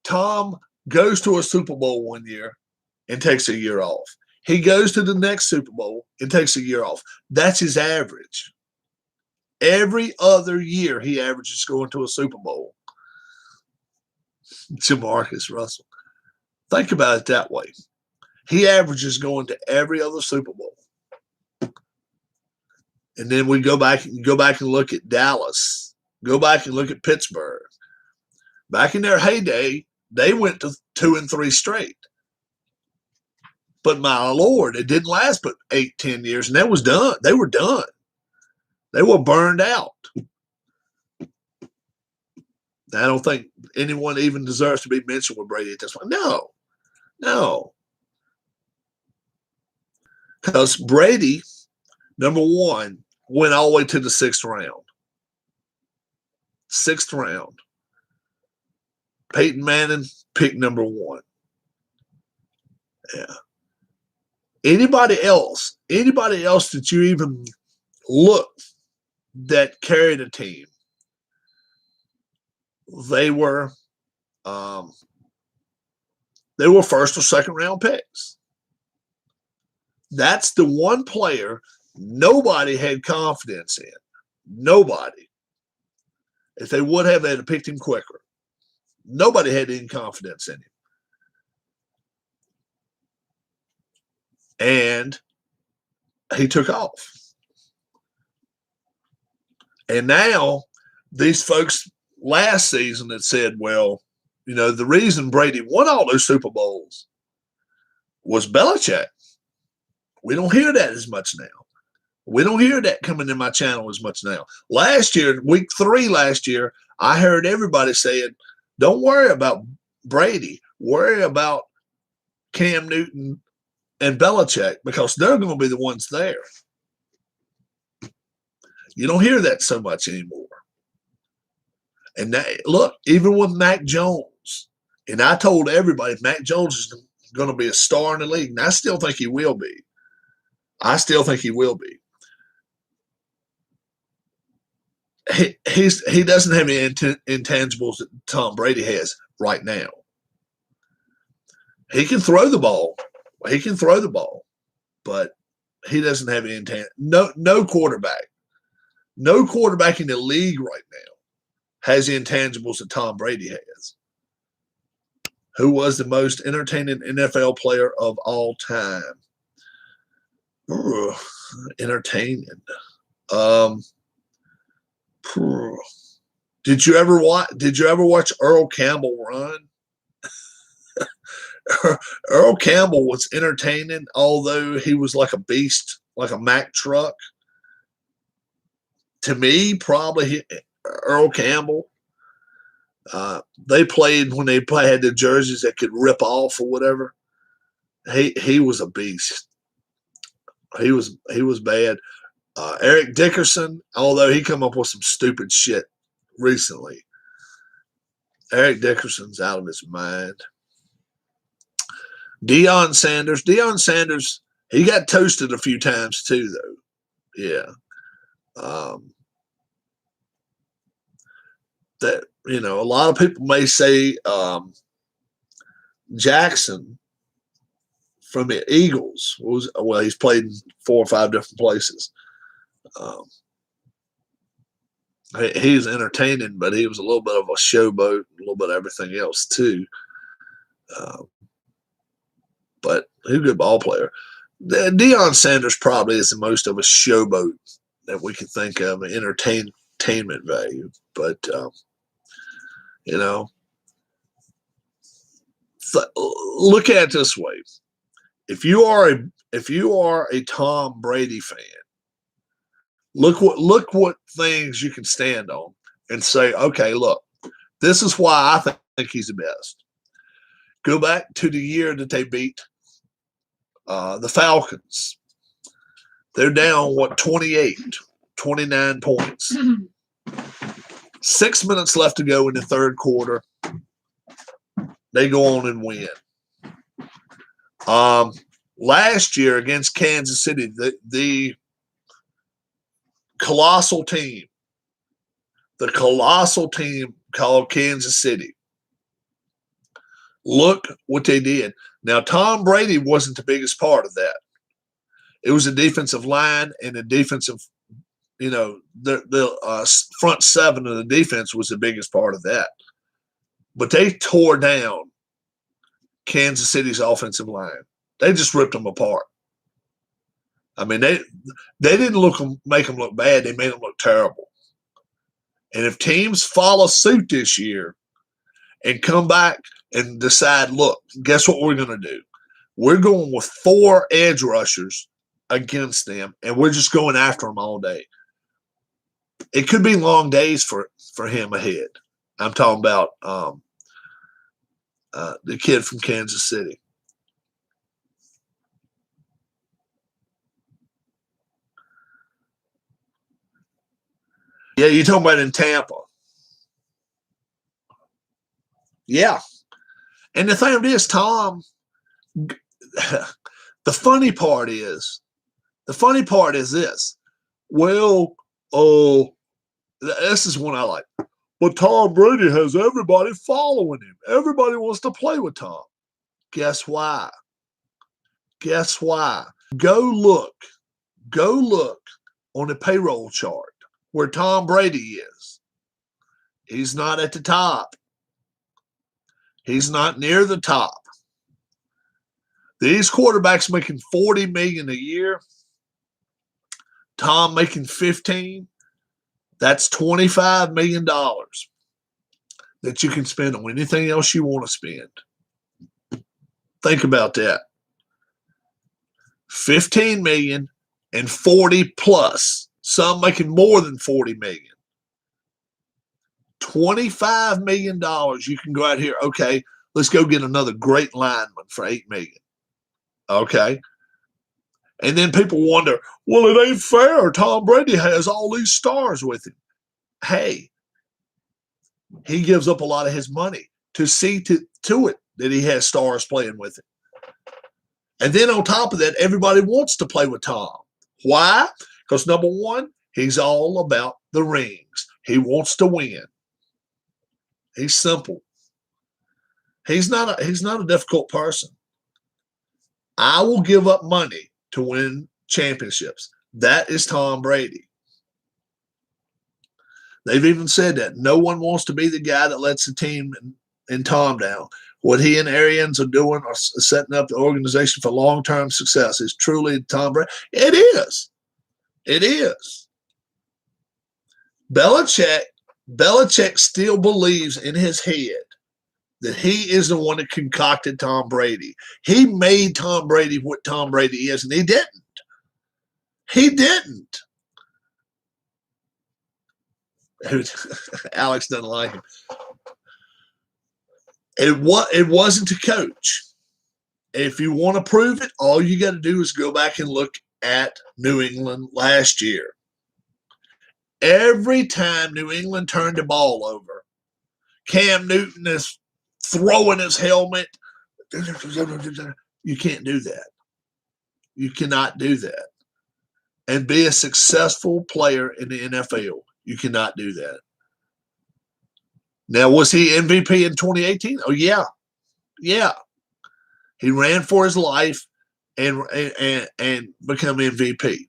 Tom goes to a Super Bowl one year and takes a year off. He goes to the next Super Bowl and takes a year off. That's his average. Every other year, he averages going to a Super Bowl. Jamarcus Russell. Think about it that way. He averages going to every other Super Bowl. And then we go back and look at Dallas. Go back and look at Pittsburgh. Back in their heyday, they went to 2 and 3 straight. But my Lord, it didn't last but 8-10 years, and that was done. They were done. They were burned out. I don't think anyone even deserves to be mentioned with Brady at this point. No. Because Brady, number 1, went all the way to the 6th round. 6th round. Peyton Manning picked number 1. Yeah. Anybody else that you even look that carried a team, they were 1st or 2nd round picks. That's the one player nobody had confidence in. Nobody. If they would have, they'd have picked him quicker. Nobody had any confidence in him. And he took off. And now these folks last season that said, well, the reason Brady won all those Super Bowls was Belichick. We don't hear that as much now. We don't hear that coming in my channel as much now. Last year, week 3 last year, I heard everybody saying, don't worry about Brady. Worry about Cam Newton and Belichick, because they're going to be the ones there. You don't hear that so much anymore. And look, even with Mac Jones, and I told everybody Mac Jones is going to be a star in the league, and I still think he will be. He doesn't have any intangibles that Tom Brady has right now. He can throw the ball. but he doesn't have any intent. No quarterback. No quarterback in the league right now has the intangibles that Tom Brady has. Who was the most entertaining NFL player of all time? Ooh, entertaining. Did you ever watch Earl Campbell run? Earl Campbell was entertaining, although he was like a beast, like a Mack truck. To me, probably Earl Campbell. They played when they had the jerseys that could rip off or whatever. He was a beast. He was bad. Eric Dickerson, although he come up with some stupid shit recently. Eric Dickerson's out of his mind. Dion Sanders. He got toasted a few times too, though. Yeah. That, a lot of people may say Jackson from the Eagles he's played in 4 or 5 different places. He's entertaining, but he was a little bit of a showboat, a little bit of everything else too. But he's a good ball player. Dion Sanders probably is the most of a showboat that we can think of, an entertainment value. But look at it this way: if you are a Tom Brady fan, look what things you can stand on and say, okay, look, this is why I think he's the best. Go back to the year that they beat the Falcons. They're down, 29 points. 6 minutes left to go in the third quarter. They go on and win. Last year against Kansas City, the colossal team called Kansas City. Look what they did. Now, Tom Brady wasn't the biggest part of that. It was the defensive line and the defensive, the front seven of the defense was the biggest part of that. But they tore down Kansas City's offensive line. They just ripped them apart. I mean, they didn't make them look bad. They made them look terrible. And if teams follow suit this year and come back and decide, look, guess what we're going to do? We're going with 4 edge rushers against them, and we're just going after them all day. It could be long days for him ahead. I'm talking about the kid from Kansas City. Yeah, you're talking about in Tampa. Yeah. And the thing is, Tom, the funny part is this. Well, this is one I like. But Tom Brady has everybody following him. Everybody wants to play with Tom. Guess why? Go look on the payroll chart where Tom Brady is. He's not at the top. He's not near the top. These quarterbacks making $40 million a year. Tom making 15. That's $25 million that you can spend on anything else you want to spend. Think about that. 15 million and 40 plus. Some making more than 40 million. $25 million. You can go out here. Okay, let's go get another great lineman for $8 million. Okay. And then people wonder, well, it ain't fair. Tom Brady has all these stars with him. Hey, he gives up a lot of his money to see to it that he has stars playing with him. And then on top of that, everybody wants to play with Tom. Why? Because number one, he's all about the rings. He wants to win. He's simple. He's not a difficult person. I will give up money to win championships. That is Tom Brady. They've even said that. No one wants to be the guy that lets the team and Tom down. What he and Arians are doing are setting up the organization for long-term success. Is truly Tom Brady. It is. It is. Belichick still believes in his head that he is the one that concocted Tom Brady. He made Tom Brady what Tom Brady is, and he didn't. He didn't. Alex doesn't like him. It wasn't to coach. If you want to prove it, all you got to do is go back and look at New England last year. Every time New England turned the ball over, Cam Newton is throwing his helmet. You can't do that. You cannot do that. And be a successful player in the NFL. You cannot do that. Now, was he MVP in 2018? Oh, yeah. Yeah. He ran for his life and become MVP.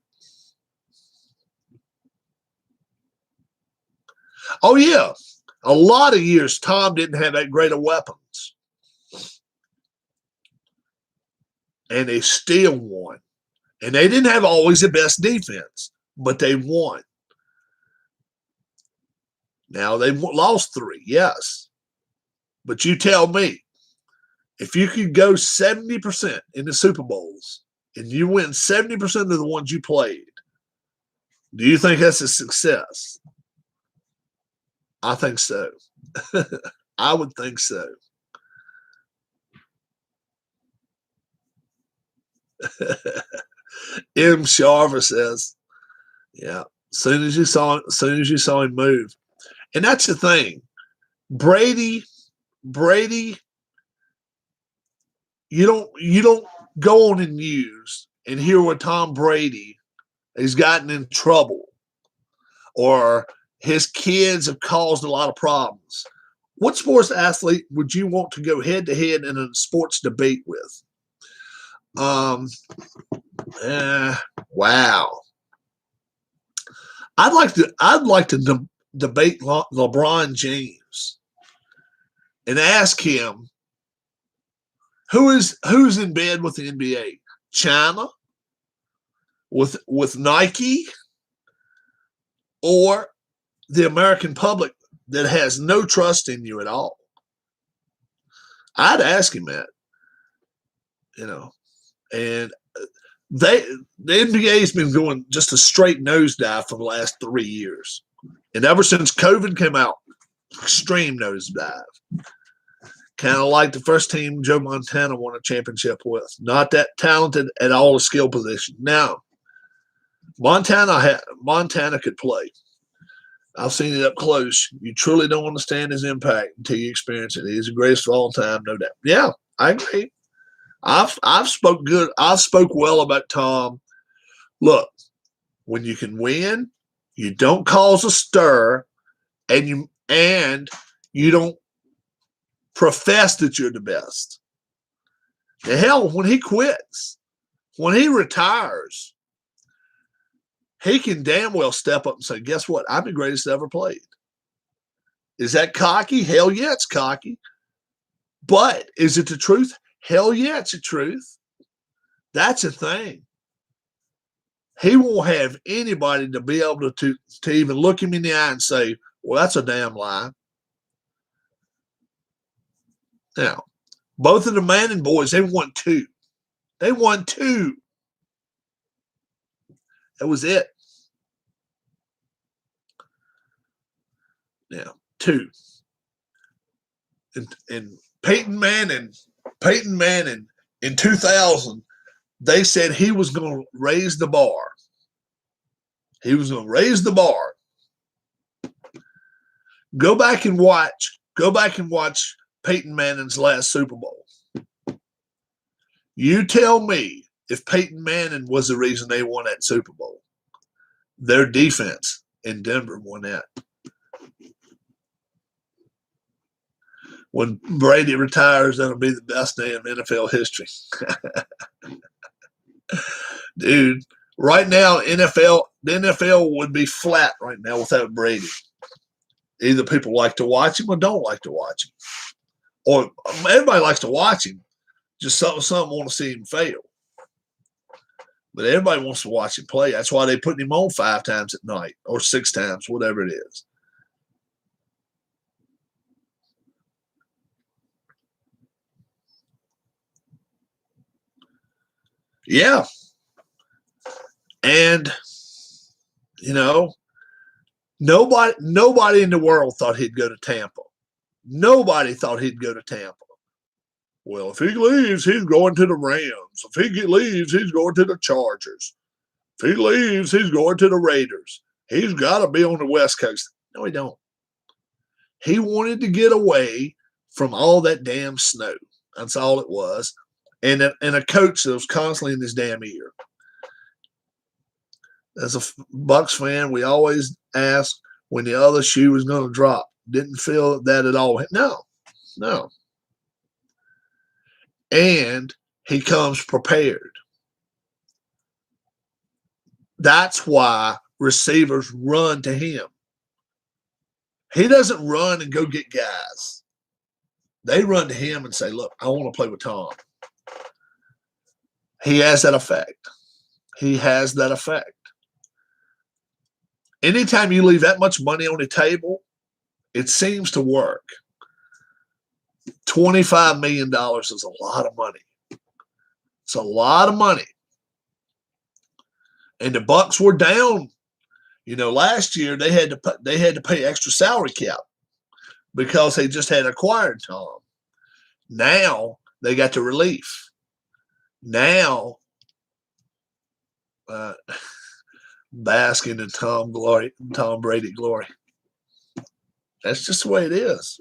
Oh, yeah. A lot of years, Tom didn't have that great of weapons. And they still won. And they didn't have always the best defense, but they won. Now, they lost 3, yes. But you tell me, if you could go 70% in the Super Bowls and you win 70% of the ones you played, do you think that's a success? I think so. I would think so. M. Sharver says, yeah, soon as you saw him move. And that's the thing. Brady, you don't go on the news and hear what Tom Brady has gotten in trouble or his kids have caused a lot of problems. What sports athlete would you want to go head to head in a sports debate with? Wow. I'd like to debate LeBron James and ask him who's in bed with the NBA? China with Nike or the American public that has no trust in you at all? I'd ask him that, and the NBA has been going just a straight nosedive for the last 3 years. And ever since COVID came out, extreme nosedive. Kind of like the first team Joe Montana won a championship with. Not that talented at all the skill position. Now, Montana could play. I've seen it up close. You truly don't understand his impact until you experience it. He's the greatest of all time, no doubt. Yeah, I agree. I've spoke good. I spoke well about Tom. Look, when you can win, you don't cause a stir, and you don't profess that you're the best. The hell, when he quits, when he retires, he can damn well step up and say, guess what? I'm the greatest ever played. Is that cocky? Hell yeah, it's cocky. But is it the truth? Hell yeah, it's the truth. That's a thing. He won't have anybody to be able to even look him in the eye and say, well, that's a damn lie. Now, both of the Manning boys, they won 2. They won 2. That was it. Now, 2. And Peyton Manning in 2000, they said he was going to raise the bar. He was going to raise the bar. Go back and watch Peyton Manning's last Super Bowl. You tell me if Peyton Manning was the reason they won that Super Bowl. Their defense in Denver won that. When Brady retires, that'll be the best day in NFL history. Dude, right now, the NFL would be flat right now without Brady. Either people like to watch him or don't like to watch him. Or everybody likes to watch him. Just some want to see him fail. But everybody wants to watch him play. That's why they put him on 5 times at night or 6 times, whatever it is. Yeah. And, you know, nobody in the world thought he'd go to Tampa. Nobody thought he'd go to Tampa. Well, if he leaves, he's going to the Rams. If he leaves, he's going to the Chargers. If he leaves, he's going to the Raiders. He's got to be on the West Coast. No, he don't. He wanted to get away from all that damn snow. That's all it was. And a coach that was constantly in his damn ear. As a Bucks fan, we always ask when the other shoe was going to drop. Didn't feel that at all. No. And he comes prepared. That's why receivers run to him. He doesn't run and go get guys. They run to him and say, look, I want to play with Tom. He has that effect. Anytime you leave that much money on the table, it seems to work. $25 million is a lot of money. It's a lot of money. And the Bucks were down. You know, last year they had to pay extra salary cap because they just had acquired Tom. Now they got the relief. Now, basking in Tom Brady glory. That's just the way it is.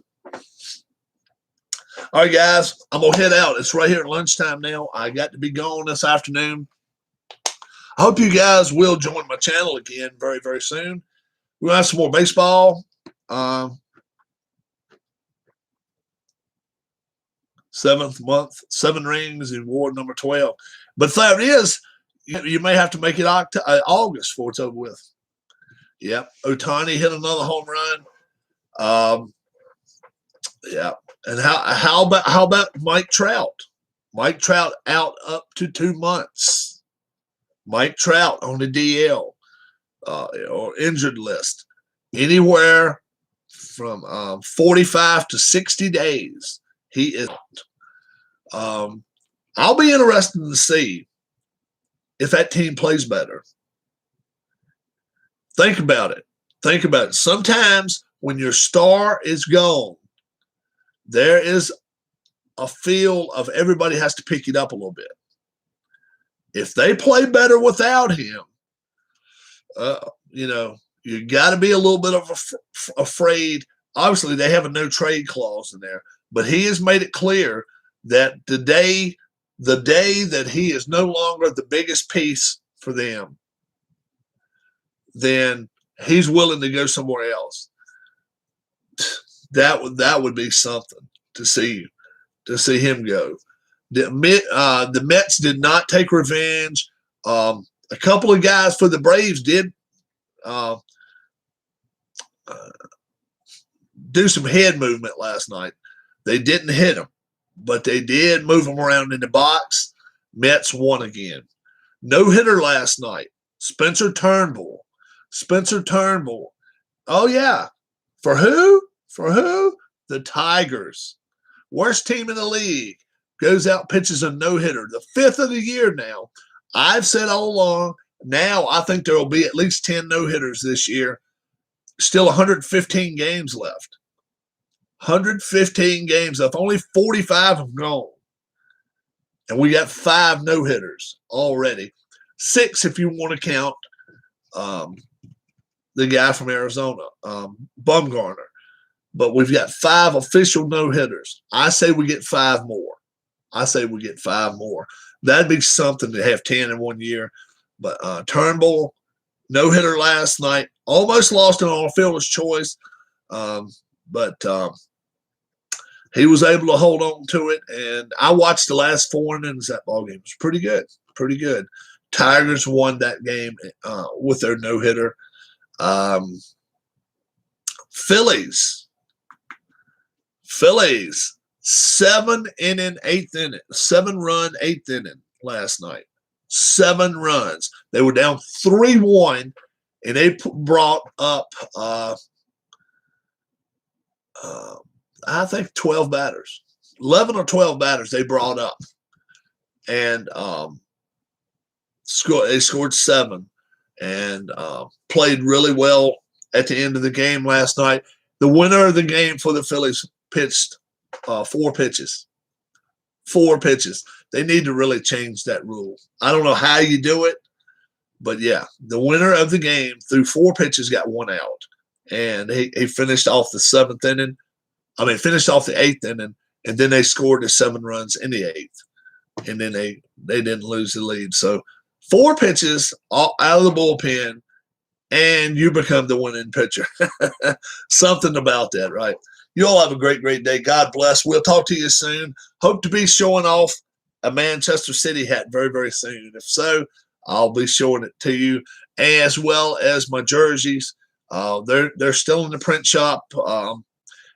All right, guys, I'm going to head out. It's right here at lunchtime now. I got to be gone this afternoon. I hope you guys will join my channel again very, very soon. We're going to have some more baseball. 7th month, 7 rings in ward number 12. But if that is, you may have to make it August before it's over with. Yep. Ohtani hit another home run. Yeah. And how about Mike Trout? Mike Trout out up to 2 months. Mike Trout on the DL or injured list. Anywhere from 45 to 60 days. He is. I'll be interested to see if that team plays better. Think about it. Sometimes when your star is gone, there is a feel of everybody has to pick it up a little bit. If they play better without him, you got to be a little bit afraid. Obviously, they have a no trade clause in there, but he has made it clear that the day that he is no longer the biggest piece for them, then he's willing to go somewhere else. That would be something to see him go. The Mets did not take revenge. A couple of guys for the Braves did do some head movement last night. They didn't hit him, but they did move him around in the box. Mets won again. No hitter last night. Spencer Turnbull. Oh, yeah. For who? The Tigers. Worst team in the league. Goes out, pitches a no-hitter. The 5th of the year now. I've said all along, now I think there will be at least 10 no-hitters this year. Still 115 games left. 115 games left. Only 45 have gone. And we got 5 no-hitters already. 6 if you want to count the guy from Arizona, Bumgarner. But we've got 5 official no-hitters. I say we get 5 more. That'd be something to have 10 in 1 year. But Turnbull, no-hitter last night. Almost lost it on a fielder's choice. But he was able to hold on to it. And I watched the last 4 innings of that ball game. It was pretty good. Tigers won that game with their no-hitter. Phillies, 7-run, 8th inning last night. 7 runs. They were down 3-1, and they brought up, I think, 12 batters. 11 or 12 batters they brought up. And they scored 7 and played really well at the end of the game last night. The winner of the game for the Phillies pitched 4 pitches. 4 pitches. They need to really change that rule. I don't know how you do it, but yeah, the winner of the game threw 4 pitches, got 1 out, and he finished off the 7th inning. Finished off the 8th inning, and then they scored the 7 runs in the 8th, and then they didn't lose the lead. So 4 pitches out of the bullpen, and you become the winning pitcher. Something about that, right? You all have a great, great day. God bless. We'll talk to you soon. Hope to be showing off a Manchester City hat very, very soon. If so, I'll be showing it to you, as well as my jerseys. They're still in the print shop.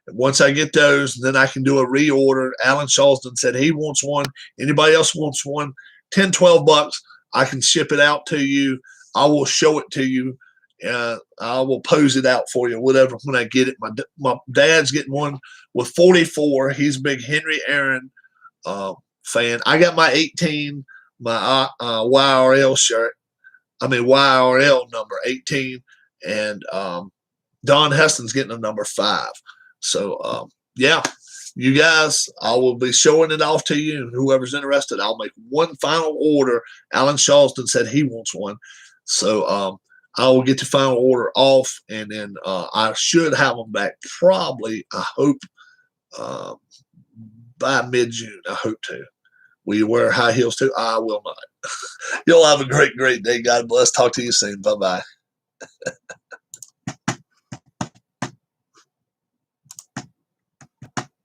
Once I get those, then I can do a reorder. Alan Charleston said he wants one. Anybody else wants one? $10, $12. I can ship it out to you. I will show it to you. I will pose it out for you, whatever, when I get it. My dad's getting one with 44. He's a big Henry Aaron fan. I got my 18, my YRL shirt. YRL number 18. And Don Heston's getting a number 5. So, yeah, you guys, I will be showing it off to you. And whoever's interested, I'll make one final order. Alan Charleston said he wants one. So, I will get the final order off, and then I should have them back probably, I hope, by mid-June. I hope to. Will you wear high heels too? I will not. You'll have a great, great day. God bless. Talk to you soon. Bye-bye.